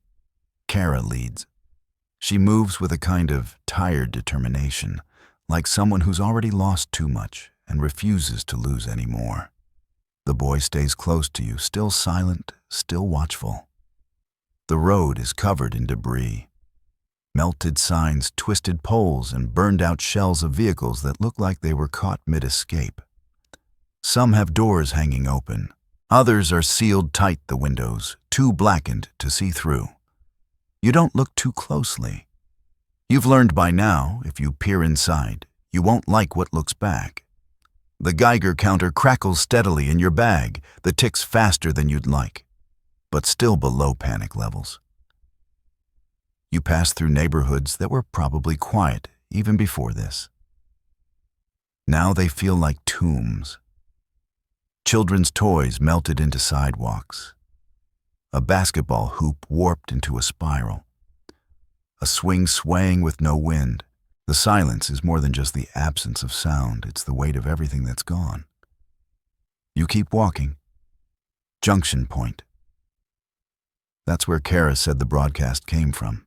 Kara leads. She moves with a kind of tired determination, like someone who's already lost too much and refuses to lose any more. The boy stays close to you, still silent, still watchful. The road is covered in debris. Melted signs, twisted poles, and burned-out shells of vehicles that look like they were caught mid-escape. Some have doors hanging open. Others are sealed tight, the windows, too blackened to see through. You don't look too closely. You've learned by now, if you peer inside, you won't like what looks back. The Geiger counter crackles steadily in your bag, the ticks faster than you'd like, but still below panic levels. You pass through neighborhoods that were probably quiet even before this. Now they feel like tombs. Children's toys melted into sidewalks. A basketball hoop warped into a spiral. A swing swaying with no wind. The silence is more than just the absence of sound, it's the weight of everything that's gone. You keep walking. Junction Point. That's where Kara said the broadcast came from.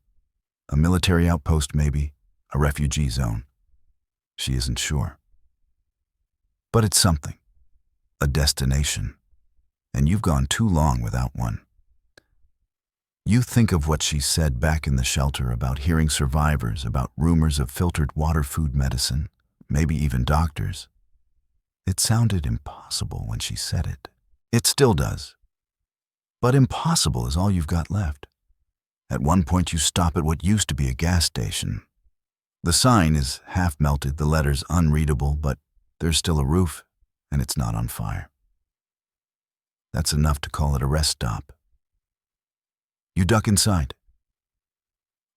A military outpost, maybe, a refugee zone. She isn't sure. But it's something. A destination. And you've gone too long without one. You think of what she said back in the shelter about hearing survivors, about rumors of filtered water, food, medicine, maybe even doctors. It sounded impossible when she said it. It still does. But impossible is all you've got left. At one point you stop at what used to be a gas station. The sign is half melted, the letters unreadable, but there's still a roof, and it's not on fire. That's enough to call it a rest stop. You duck inside.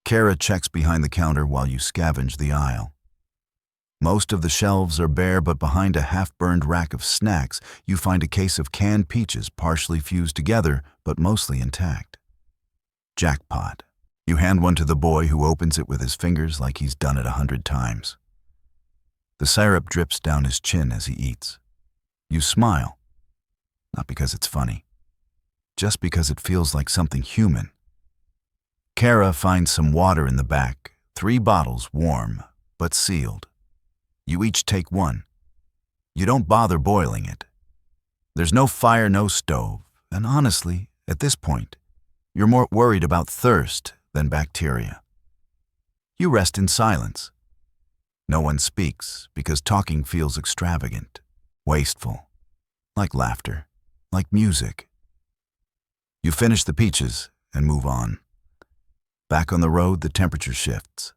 Kara checks behind the counter while you scavenge the aisle. Most of the shelves are bare, but behind a half-burned rack of snacks, you find a case of canned peaches partially fused together, but mostly intact. Jackpot. You hand one to the boy, who opens it with his fingers like he's done it 100 times. The syrup drips down his chin as he eats. You smile, not because it's funny, just because it feels like something human. Kara finds some water in the back, 3 bottles warm, but sealed. You each take one. You don't bother boiling it. There's no fire, no stove, and honestly, at this point, you're more worried about thirst than bacteria. You rest in silence. No one speaks because talking feels extravagant, wasteful, like laughter, like music. You finish the peaches and move on. Back on the road, the temperature shifts.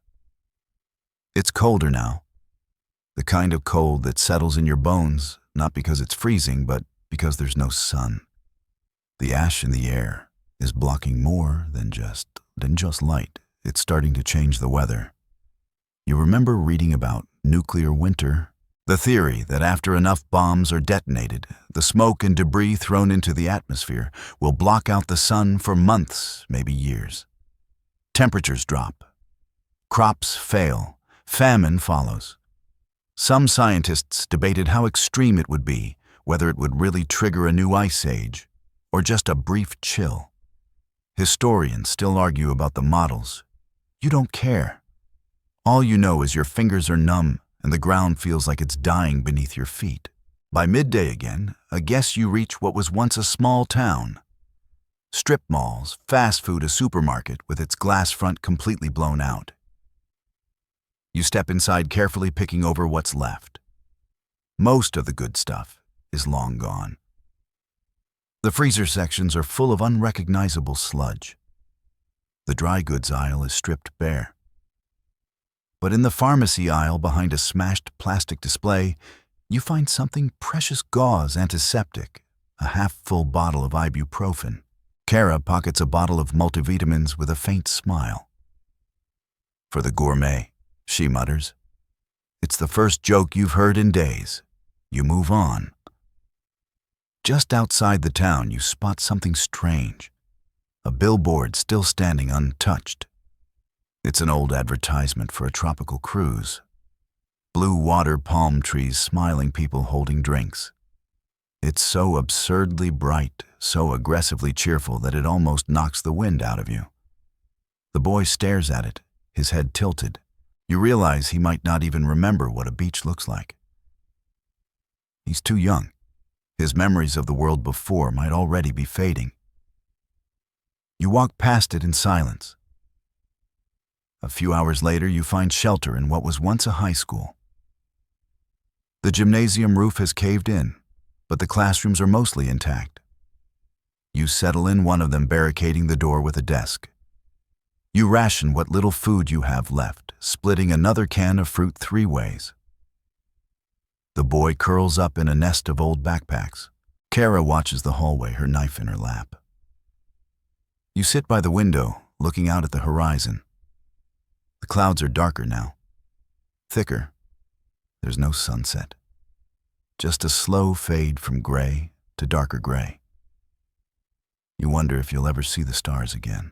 It's colder now. The kind of cold that settles in your bones, not because it's freezing, but because there's no sun. The ash in the air is blocking more than just light. It's starting to change the weather. You remember reading about nuclear winter? The theory that after enough bombs are detonated, the smoke and debris thrown into the atmosphere will block out the sun for months, maybe years. Temperatures drop. Crops fail. Famine follows. Some scientists debated how extreme it would be, whether it would really trigger a new ice age, or just a brief chill. Historians still argue about the models. You don't care. All you know is your fingers are numb and the ground feels like it's dying beneath your feet. By midday again, I guess you reach what was once a small town. Strip malls, fast food, a supermarket with its glass front completely blown out. You step inside carefully, picking over what's left. Most of the good stuff is long gone. The freezer sections are full of unrecognizable sludge. The dry goods aisle is stripped bare. But in the pharmacy aisle behind a smashed plastic display, you find something precious: gauze antiseptic, a half-full bottle of ibuprofen. Kara pockets a bottle of multivitamins with a faint smile. For the gourmet, she mutters. It's the first joke you've heard in days. You move on. Just outside the town, you spot something strange. A billboard still standing untouched. It's an old advertisement for a tropical cruise. Blue water, palm trees, smiling people holding drinks. It's so absurdly bright, so aggressively cheerful that it almost knocks the wind out of you. The boy stares at it, his head tilted. You realize he might not even remember what a beach looks like. He's too young. His memories of the world before might already be fading. You walk past it in silence. A few hours later, you find shelter in what was once a high school. The gymnasium roof has caved in, but the classrooms are mostly intact. You settle in one of them, barricading the door with a desk. You ration what little food you have left, splitting another can of fruit 3 ways. The boy curls up in a nest of old backpacks. Kara watches the hallway, her knife in her lap. You sit by the window, looking out at the horizon. The clouds are darker now, thicker. There's no sunset. Just a slow fade from gray to darker gray. You wonder if you'll ever see the stars again.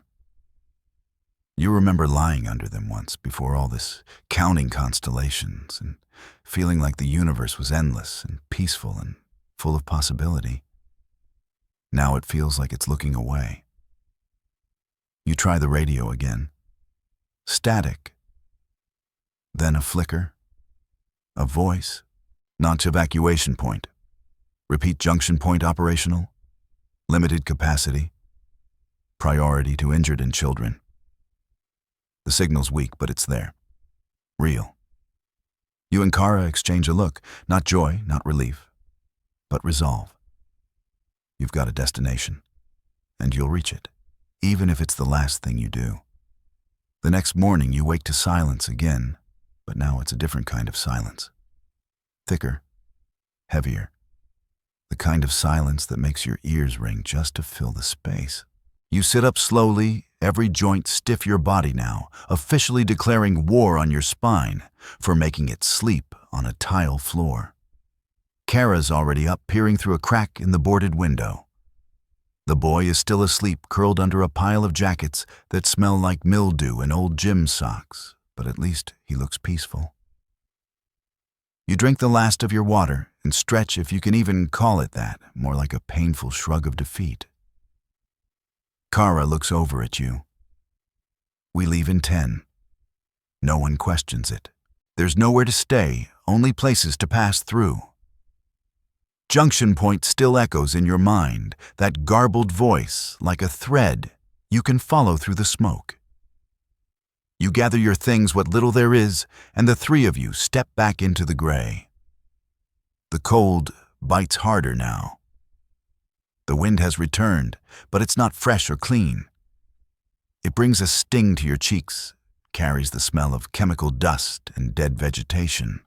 You remember lying under them once, before all this, counting constellations and feeling like the universe was endless and peaceful and full of possibility. Now it feels like it's looking away. You try the radio again. Static. Then a flicker. A voice. Notch evacuation point. Repeat junction point operational. Limited capacity. Priority to injured and children. The signal's weak, but it's there. Real. You and Kara exchange a look. Not joy, not relief, but resolve. You've got a destination, and you'll reach it, even if it's the last thing you do. The next morning, you wake to silence again, but now it's a different kind of silence. Thicker, heavier. The kind of silence that makes your ears ring just to fill the space. You sit up slowly, every joint stiff your body now, officially declaring war on your spine for making it sleep on a tile floor. Kara's already up, peering through a crack in the boarded window. The boy is still asleep, curled under a pile of jackets that smell like mildew and old gym socks, but at least he looks peaceful. You drink the last of your water and stretch, if you can even call it that, more like a painful shrug of defeat. Kara looks over at you. We leave in 10. No one questions it. There's nowhere to stay, only places to pass through. Junction Point still echoes in your mind, that garbled voice, like a thread you can follow through the smoke. You gather your things, what little there is, and the three of you step back into the gray. The cold bites harder now. The wind has returned, but it's not fresh or clean. It brings a sting to your cheeks, carries the smell of chemical dust and dead vegetation.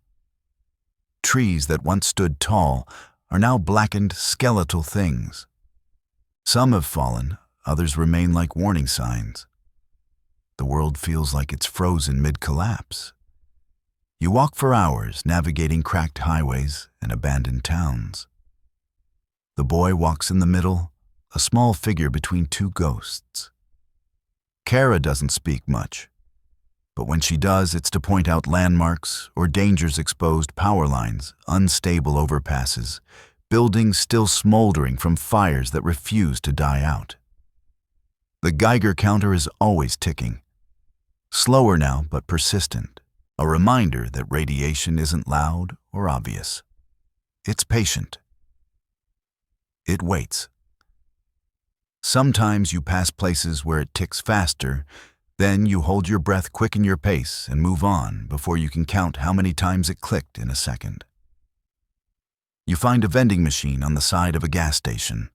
Trees that once stood tall are now blackened, skeletal things. Some have fallen, others remain like warning signs. The world feels like it's frozen mid-collapse. You walk for hours, navigating cracked highways and abandoned towns. The boy walks in the middle, a small figure between two ghosts. Kara doesn't speak much, but when she does, it's to point out landmarks or dangers, exposed power lines, unstable overpasses, buildings still smoldering from fires that refuse to die out. The Geiger counter is always ticking. Slower now, but persistent. A reminder that radiation isn't loud or obvious. It's patient. It waits. Sometimes you pass places where it ticks faster, then you hold your breath, quicken your pace, and move on before you can count how many times it clicked in a second. You find a vending machine on the side of a gas station.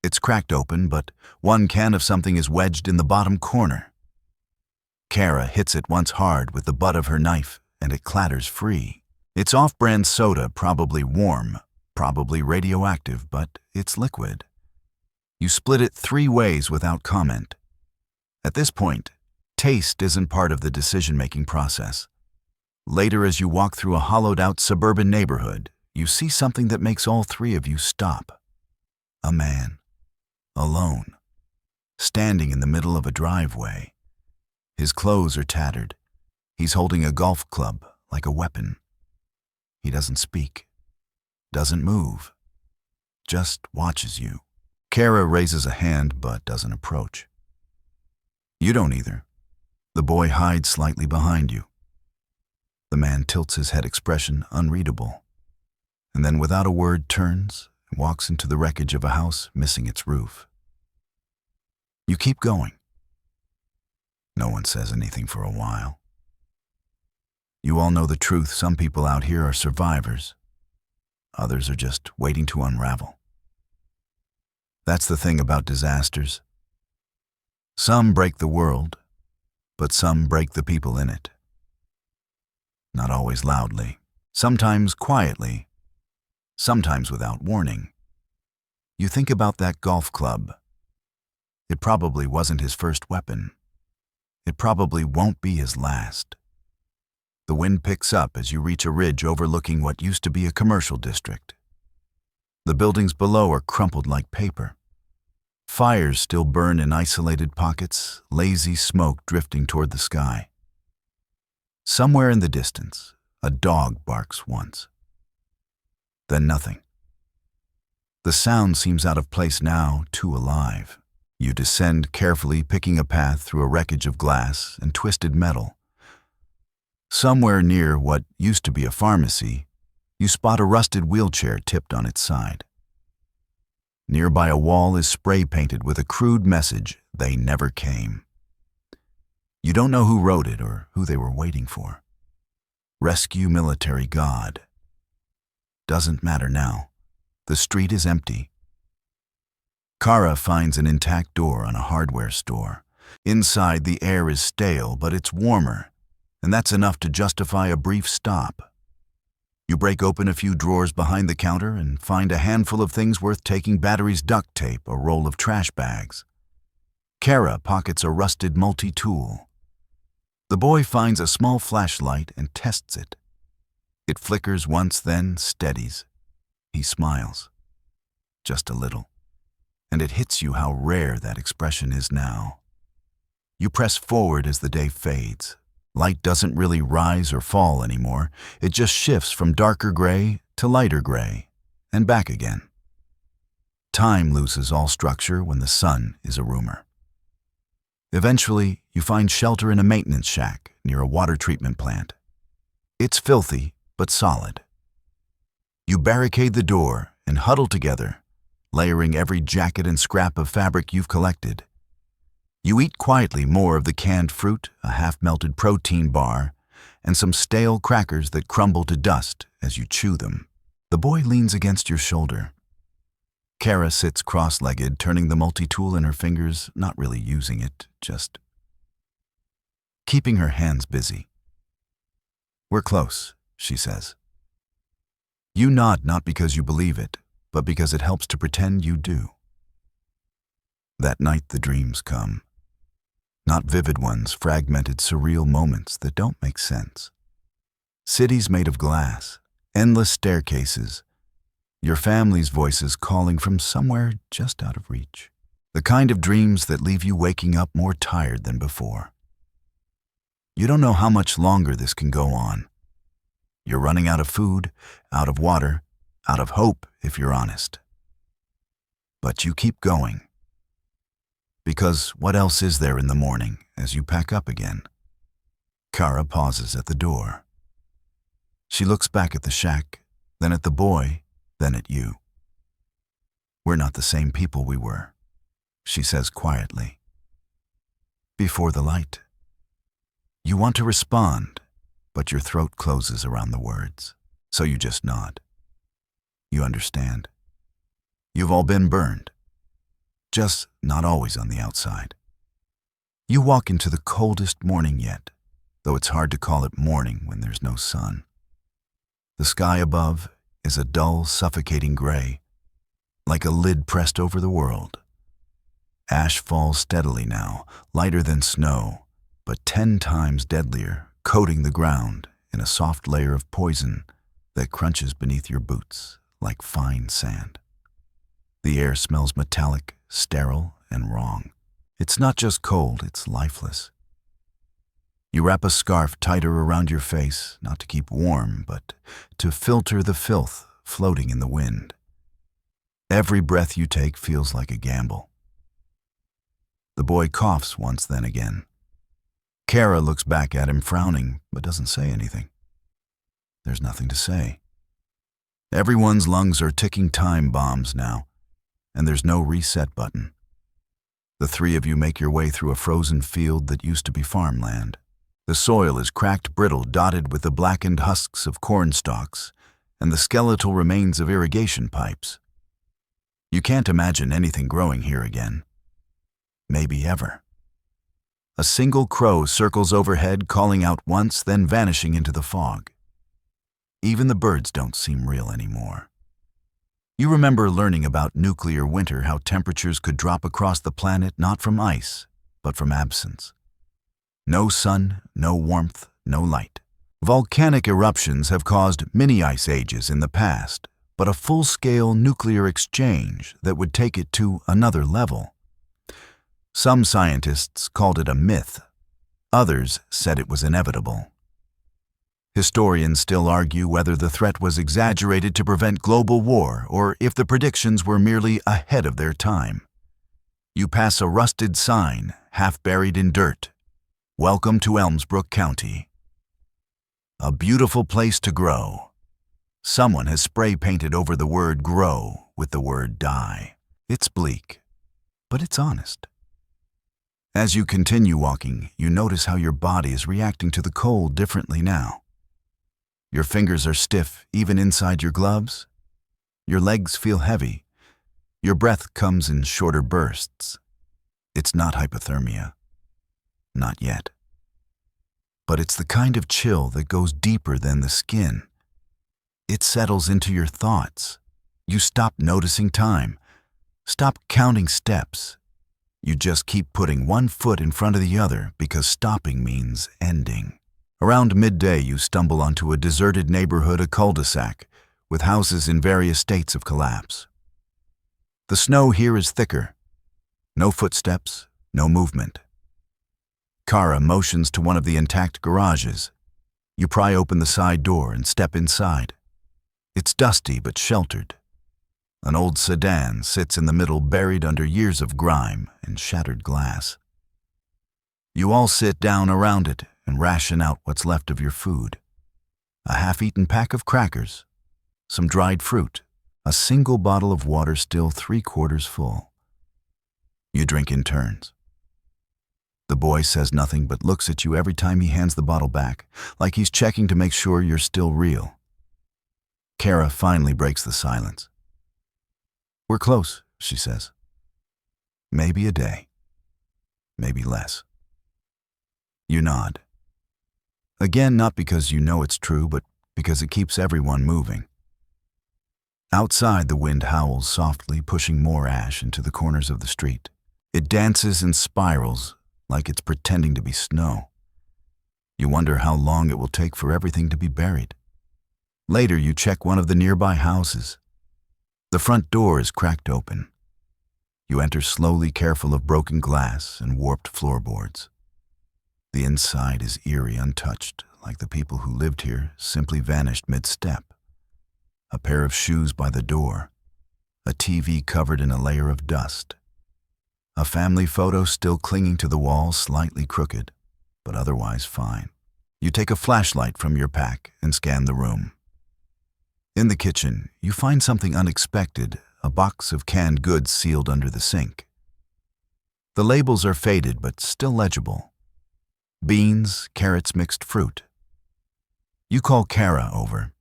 It's cracked open, but one can of something is wedged in the bottom corner. Kara hits it once hard with the butt of her knife, and it clatters free. It's off-brand soda, probably warm, probably radioactive, but it's liquid. You split it 3 ways without comment. At this point, taste isn't part of the decision-making process. Later, as you walk through a hollowed-out suburban neighborhood, you see something that makes all 3 of you stop. A man, alone, standing in the middle of a driveway. His clothes are tattered. He's holding a golf club like a weapon. He doesn't speak, doesn't move, just watches you. Kara raises a hand but doesn't approach. You don't either. The boy hides slightly behind you. The man tilts his head, expression unreadable, and then without a word turns and walks into the wreckage of a house missing its roof. You keep going. No one says anything for a while. You all know the truth. Some people out here are survivors. Others are just waiting to unravel. That's the thing about disasters. Some break the world, but some break the people in it. Not always loudly, sometimes quietly, sometimes without warning. You think about that golf club. It probably wasn't his first weapon. It probably won't be his last. The wind picks up as you reach a ridge overlooking what used to be a commercial district. The buildings below are crumpled like paper. Fires still burn in isolated pockets, lazy smoke drifting toward the sky. Somewhere in the distance, a dog barks once. Then nothing. The sound seems out of place now, too alive. You descend carefully, picking a path through a wreckage of glass and twisted metal. Somewhere near what used to be a pharmacy, you spot a rusted wheelchair tipped on its side. Nearby a wall is spray-painted with a crude message, "They never came." You don't know who wrote it or who they were waiting for. Rescue military god. Doesn't matter now. The street is empty. Kara finds an intact door on a hardware store. Inside, the air is stale, but it's warmer, and that's enough to justify a brief stop. You break open a few drawers behind the counter and find a handful of things worth taking: batteries, duct tape, a roll of trash bags. Kara pockets a rusted multi-tool. The boy finds a small flashlight and tests it. It flickers once, then steadies. He smiles. Just a little. And it hits you how rare that expression is now. You press forward as the day fades. Light doesn't really rise or fall anymore. It just shifts from darker gray to lighter gray, and back again. Time loses all structure when the sun is a rumor. Eventually, you find shelter in a maintenance shack near a water treatment plant. It's filthy, but solid. You barricade the door and huddle together, layering every jacket and scrap of fabric you've collected. You eat quietly more of the canned fruit, a half-melted protein bar, and some stale crackers that crumble to dust as you chew them. The boy leans against your shoulder. Kara sits cross-legged, turning the multi-tool in her fingers, not really using it, just keeping her hands busy. "We're close," she says. You nod not because you believe it, but because it helps to pretend you do. That night the dreams come. Not vivid ones, fragmented, surreal moments that don't make sense. Cities made of glass, endless staircases, your family's voices calling from somewhere just out of reach. The kind of dreams that leave you waking up more tired than before. You don't know how much longer this can go on. You're running out of food, out of water, out of hope, if you're honest. But you keep going. Because what else is there in the morning as you pack up again? Kara pauses at the door. She looks back at the shack, then at the boy, then at you. "We're not the same people we were," she says quietly. "Before the light." You want to respond, but your throat closes around the words, so you just nod. You understand. You've all been burned, just not always on the outside. You walk into the coldest morning yet, though it's hard to call it morning when there's no sun. The sky above is a dull, suffocating gray, like a lid pressed over the world. Ash falls steadily now, lighter than snow, but 10 times deadlier, coating the ground in a soft layer of poison that crunches beneath your boots like fine sand. The air smells metallic, sterile, and wrong. It's not just cold, it's lifeless. You wrap a scarf tighter around your face, not to keep warm, but to filter the filth floating in the wind. Every breath you take feels like a gamble. The boy coughs once, then again. Kara looks back at him, frowning, but doesn't say anything. There's nothing to say. Everyone's lungs are ticking time bombs now, and there's no reset button. The three of you make your way through a frozen field that used to be farmland. The soil is cracked, brittle, dotted with the blackened husks of corn stalks and the skeletal remains of irrigation pipes. You can't imagine anything growing here again. Maybe ever. A single crow circles overhead, calling out once, then vanishing into the fog. Even the birds don't seem real anymore. You remember learning about nuclear winter, how temperatures could drop across the planet not from ice, but from absence. No sun, no warmth, no light. Volcanic eruptions have caused mini ice ages in the past, but a full-scale nuclear exchange that would take it to another level. Some scientists called it a myth. Others said it was inevitable. Historians still argue whether the threat was exaggerated to prevent global war or if the predictions were merely ahead of their time. You pass a rusted sign, half buried in dirt. "Welcome to Elmsbrook County." A beautiful place to grow. Someone has spray painted over the word grow with the word die. It's bleak, but it's honest. As you continue walking, you notice how your body is reacting to the cold differently now. Your fingers are stiff even inside your gloves. Your legs feel heavy. Your breath comes in shorter bursts. It's not hypothermia. Not yet. But it's the kind of chill that goes deeper than the skin. It settles into your thoughts. You stop noticing time. Stop counting steps. You just keep putting one foot in front of the other because stopping means ending. Around midday, you stumble onto a deserted neighborhood, a cul-de-sac, with houses in various states of collapse. The snow here is thicker. No footsteps, no movement. Kara motions to one of the intact garages. You pry open the side door and step inside. It's dusty but sheltered. An old sedan sits in the middle, buried under years of grime and shattered glass. You all sit down around it and ration out what's left of your food. A half-eaten pack of crackers, some dried fruit, a single bottle of water still 3/4 full. You drink in turns. The boy says nothing but looks at you every time he hands the bottle back, like he's checking to make sure you're still real. Kara finally breaks the silence. "We're close," she says. "Maybe a day. Maybe less." You nod. Again, not because you know it's true, but because it keeps everyone moving. Outside, the wind howls softly, pushing more ash into the corners of the street. It dances and spirals like it's pretending to be snow. You wonder how long it will take for everything to be buried. Later, you check one of the nearby houses. The front door is cracked open. You enter slowly, careful of broken glass and warped floorboards. The inside is eerie, untouched, like the people who lived here simply vanished mid-step. A pair of shoes by the door, a TV covered in a layer of dust, a family photo still clinging to the wall, slightly crooked, but otherwise fine. You take a flashlight from your pack and scan the room. In the kitchen, you find something unexpected, a box of canned goods sealed under the sink. The labels are faded but still legible. Beans, carrots, mixed fruit. You call Kara over.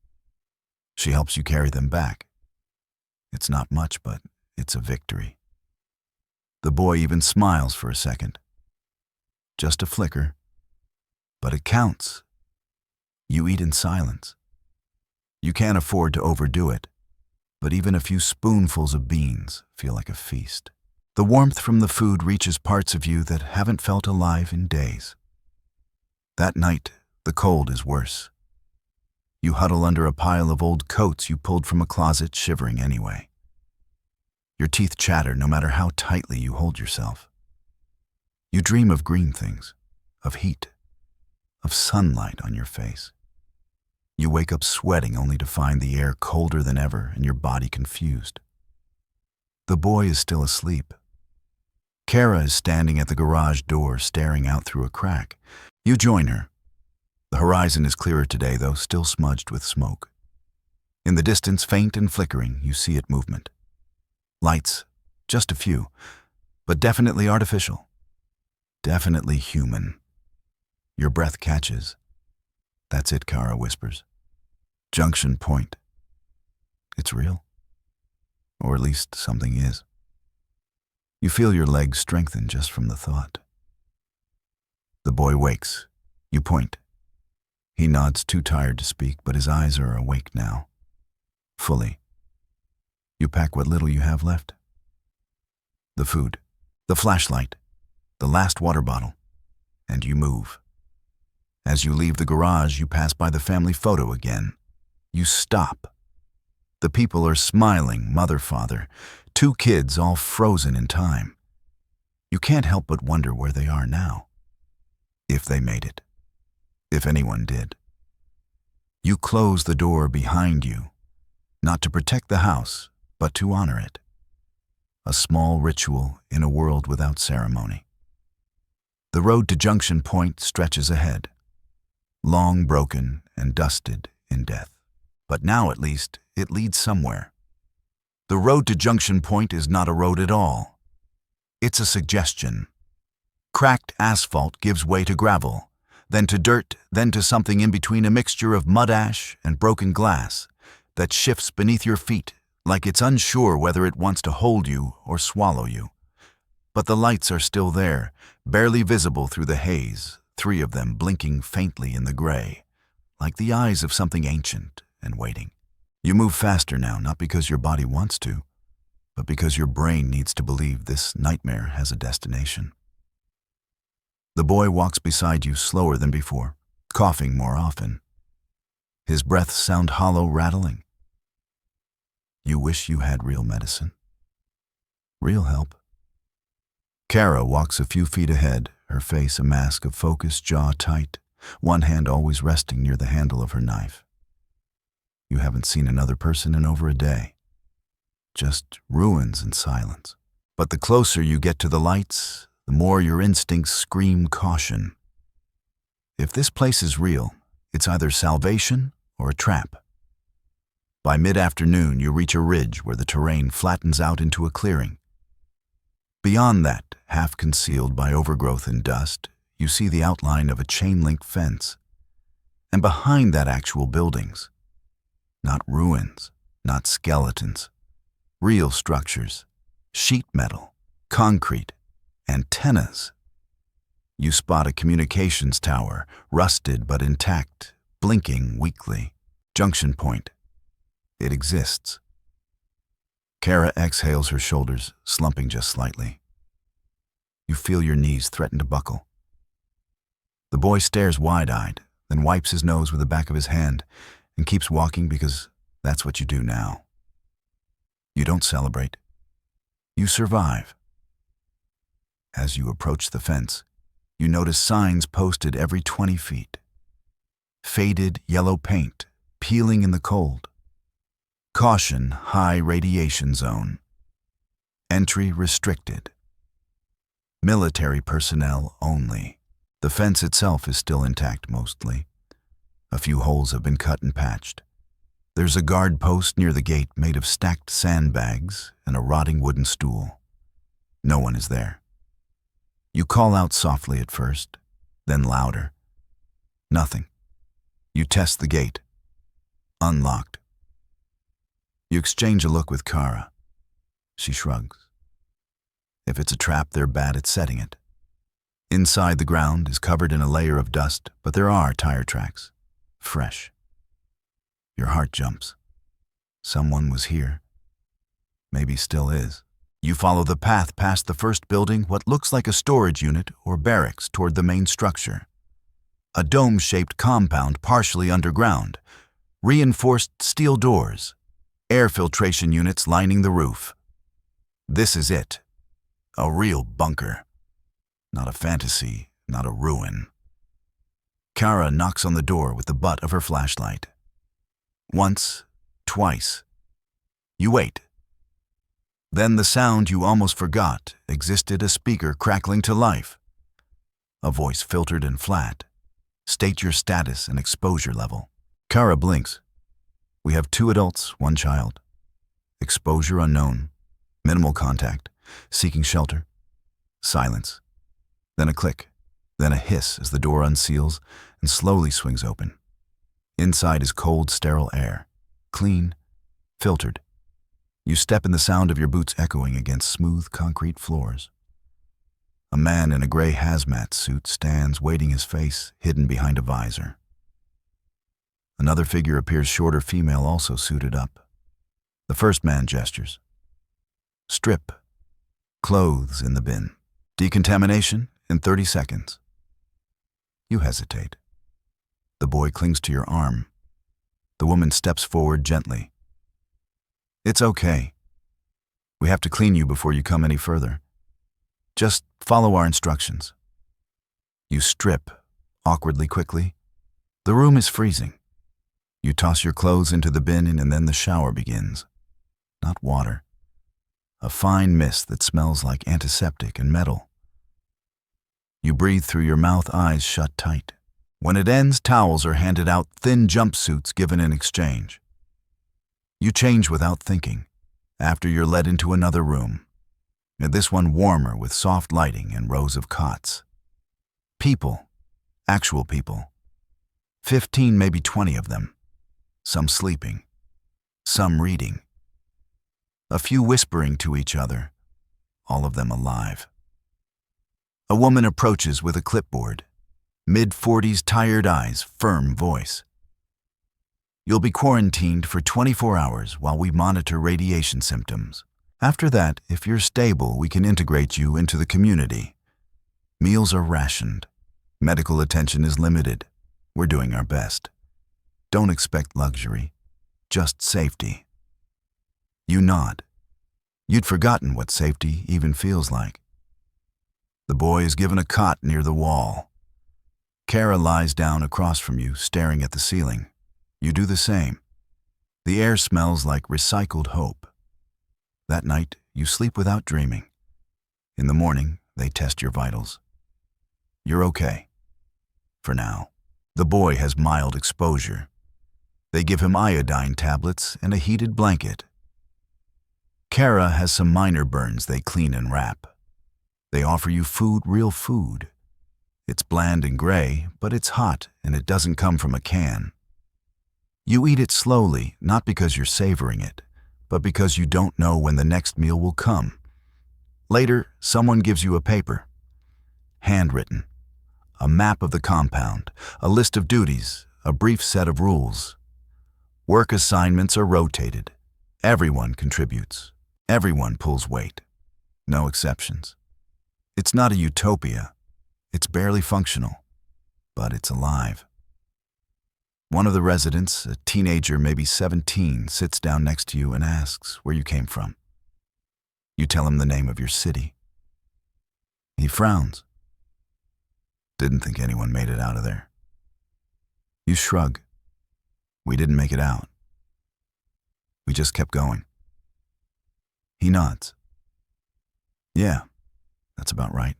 She helps you carry them back. It's not much, but it's a victory. The boy even smiles for a second. Just a flicker, but it counts. You eat in silence. You can't afford to overdo it, but even a few spoonfuls of beans feel like a feast. The warmth from the food reaches parts of you that haven't felt alive in days. That night, the cold is worse. You huddle under a pile of old coats you pulled from a closet, shivering anyway. Your teeth chatter no matter how tightly you hold yourself. You dream of green things, of heat, of sunlight on your face. You wake up sweating only to find the air colder than ever and your body confused. The boy is still asleep. Kara is standing at the garage door, staring out through a crack. You join her. The horizon is clearer today, though still smudged with smoke. In the distance, faint and flickering, you see it movement. Lights, just a few, but definitely artificial. Definitely human. Your breath catches. "That's it," Kara whispers. "Junction Point. It's real. Or at least something is." You feel your legs strengthen just from the thought. The boy wakes. You point. He nods, too tired to speak, but his eyes are awake now. Fully. You pack what little you have left. The food, the flashlight, the last water bottle, and you move. As you leave the garage, you pass by the family photo again. You stop. The people are smiling, mother, father, 2 kids all frozen in time. You can't help but wonder where they are now. If they made it. If anyone did. You close the door behind you, not to protect the house, but to honor it. A small ritual in a world without ceremony. The road to Junction Point stretches ahead, long broken and dusted in death. But now, at least, it leads somewhere. The road to Junction Point is not a road at all. It's a suggestion. Cracked asphalt gives way to gravel, then to dirt, then to something in between, a mixture of mud ash and broken glass that shifts beneath your feet like it's unsure whether it wants to hold you or swallow you. But the lights are still there, barely visible through the haze, 3 of them blinking faintly in the gray, like the eyes of something ancient and waiting. You move faster now, not because your body wants to, but because your brain needs to believe this nightmare has a destination. The boy walks beside you slower than before, coughing more often. His breaths sound hollow, rattling. You wish you had real medicine. Real help. Kara walks a few feet ahead, her face a mask of focus, jaw tight, one hand always resting near the handle of her knife. You haven't seen another person in over a day. Just ruins and silence. But the closer you get to the lights, the more your instincts scream caution. If this place is real, it's either salvation or a trap. By mid-afternoon, you reach a ridge where the terrain flattens out into a clearing. Beyond that, half concealed by overgrowth and dust, you see the outline of a chain-link fence. And behind that, actual buildings. Not ruins, not skeletons. Real structures. Sheet metal, concrete, antennas. You spot a communications tower, rusted but intact, blinking weakly. Junction point. It exists. Kara exhales her shoulders, slumping just slightly. You feel your knees threaten to buckle. The boy stares wide-eyed, then wipes his nose with the back of his hand and keeps walking because that's what you do now. You don't celebrate. You survive. As you approach the fence, you notice signs posted every 20 feet. Faded yellow paint, peeling in the cold. Caution, high radiation zone. Entry restricted. Military personnel only. The fence itself is still intact mostly. A few holes have been cut and patched. There's a guard post near the gate made of stacked sandbags and a rotting wooden stool. No one is there. You call out softly at first, then louder. Nothing. You test the gate. Unlocked. You exchange a look with Kara. She shrugs. If it's a trap, they're bad at setting it. Inside, the ground is covered in a layer of dust, but there are tire tracks. Fresh. Your heart jumps. Someone was here. Maybe still is. You follow the path past the first building, what looks like a storage unit or barracks, toward the main structure. A dome-shaped compound partially underground. Reinforced steel doors. Air filtration units lining the roof. This is it. A real bunker. Not a fantasy, not a ruin. Kara knocks on the door with the butt of her flashlight. Once, twice. You wait. Then the sound you almost forgot existed, a speaker crackling to life. A voice filtered and flat. State your status and exposure level. Kara blinks. We have 2 adults, 1 child. Exposure unknown. Minimal contact. Seeking shelter. Silence. Then a click. Then a hiss as the door unseals and slowly swings open. Inside is cold, sterile air. Clean. Filtered. You step in, the sound of your boots echoing against smooth concrete floors. A man in a gray hazmat suit stands, waiting, his face hidden behind a visor. Another figure appears, shorter female, also suited up. The first man gestures. Strip. Clothes in the bin. Decontamination in 30 seconds. You hesitate. The boy clings to your arm. The woman steps forward gently. It's okay. We have to clean you before you come any further. Just follow our instructions. You strip, awkwardly quickly. The room is freezing. You toss your clothes into the bin and then the shower begins. Not water. A fine mist that smells like antiseptic and metal. You breathe through your mouth, eyes shut tight. When it ends, towels are handed out, thin jumpsuits given in exchange. You change without thinking, after you're led into another room, and this one warmer with soft lighting and rows of cots. People, actual people. 15, maybe 20 of them. Some sleeping, some reading. A few whispering to each other, all of them alive. A woman approaches with a clipboard. Mid-40s, tired eyes, firm voice. You'll be quarantined for 24 hours while we monitor radiation symptoms. After that, if you're stable, we can integrate you into the community. Meals are rationed. Medical attention is limited. We're doing our best. Don't expect luxury, just safety. You nod. You'd forgotten what safety even feels like. The boy is given a cot near the wall. Kara lies down across from you, staring at the ceiling. You do the same. The air smells like recycled hope. That night, you sleep without dreaming. In the morning, they test your vitals. You're okay. For now. The boy has mild exposure. They give him iodine tablets and a heated blanket. Kara has some minor burns they clean and wrap. They offer you food, real food. It's bland and gray, but it's hot and it doesn't come from a can. You eat it slowly, not because you're savoring it, but because you don't know when the next meal will come. Later, someone gives you a paper. Handwritten. A map of the compound, a list of duties, a brief set of rules. Work assignments are rotated. Everyone contributes. Everyone pulls weight. No exceptions. It's not a utopia. It's barely functional, but it's alive. One of the residents, a teenager maybe 17, sits down next to you and asks where you came from. You tell him the name of your city. He frowns. Didn't think anyone made it out of there. You shrug. We didn't make it out. We just kept going. He nods. Yeah, that's about right.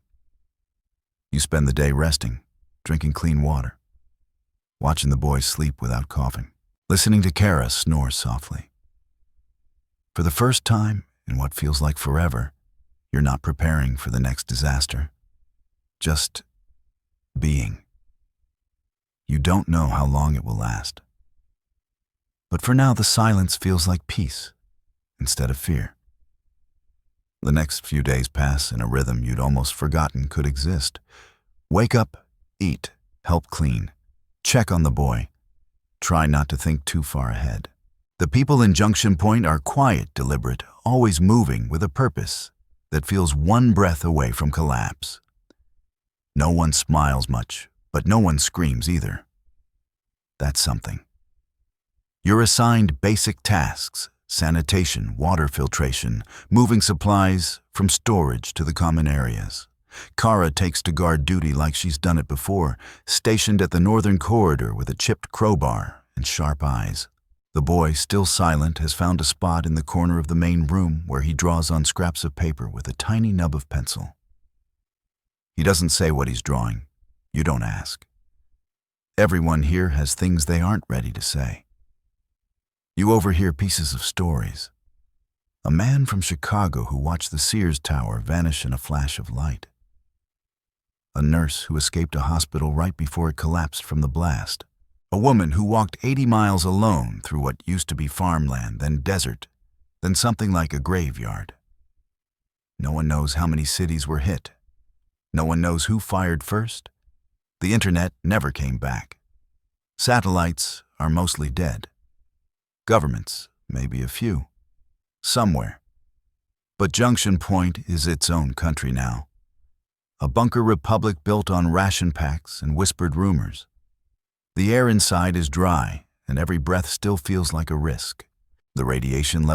You spend the day resting, drinking clean water, watching the boys sleep without coughing, listening to Kara snore softly. For the first time in what feels like forever, you're not preparing for the next disaster. Just being. You don't know how long it will last. But for now, the silence feels like peace instead of fear. The next few days pass in a rhythm you'd almost forgotten could exist. Wake up, eat, help clean, check on the boy. Try not to think too far ahead. The people in Junction Point are quiet, deliberate, always moving with a purpose that feels one breath away from collapse. No one smiles much, but no one screams either. That's something. You're assigned basic tasks: sanitation, water filtration, moving supplies from storage to the common areas. Kara takes to guard duty like she's done it before, stationed at the northern corridor with a chipped crowbar and sharp eyes. The boy, still silent, has found a spot in the corner of the main room where he draws on scraps of paper with a tiny nub of pencil. He doesn't say what he's drawing. You don't ask. Everyone here has things they aren't ready to say. You overhear pieces of stories. A man from Chicago who watched the Sears Tower vanish in a flash of light. A nurse who escaped a hospital right before it collapsed from the blast. A woman who walked 80 miles alone through what used to be farmland, then desert, then something like a graveyard. No one knows how many cities were hit. No one knows who fired first. The internet never came back. Satellites are mostly dead. Governments, maybe a few. Somewhere. But Junction Point is its own country now. A bunker republic built on ration packs and whispered rumors. The air inside is dry, and every breath still feels like a risk. The radiation level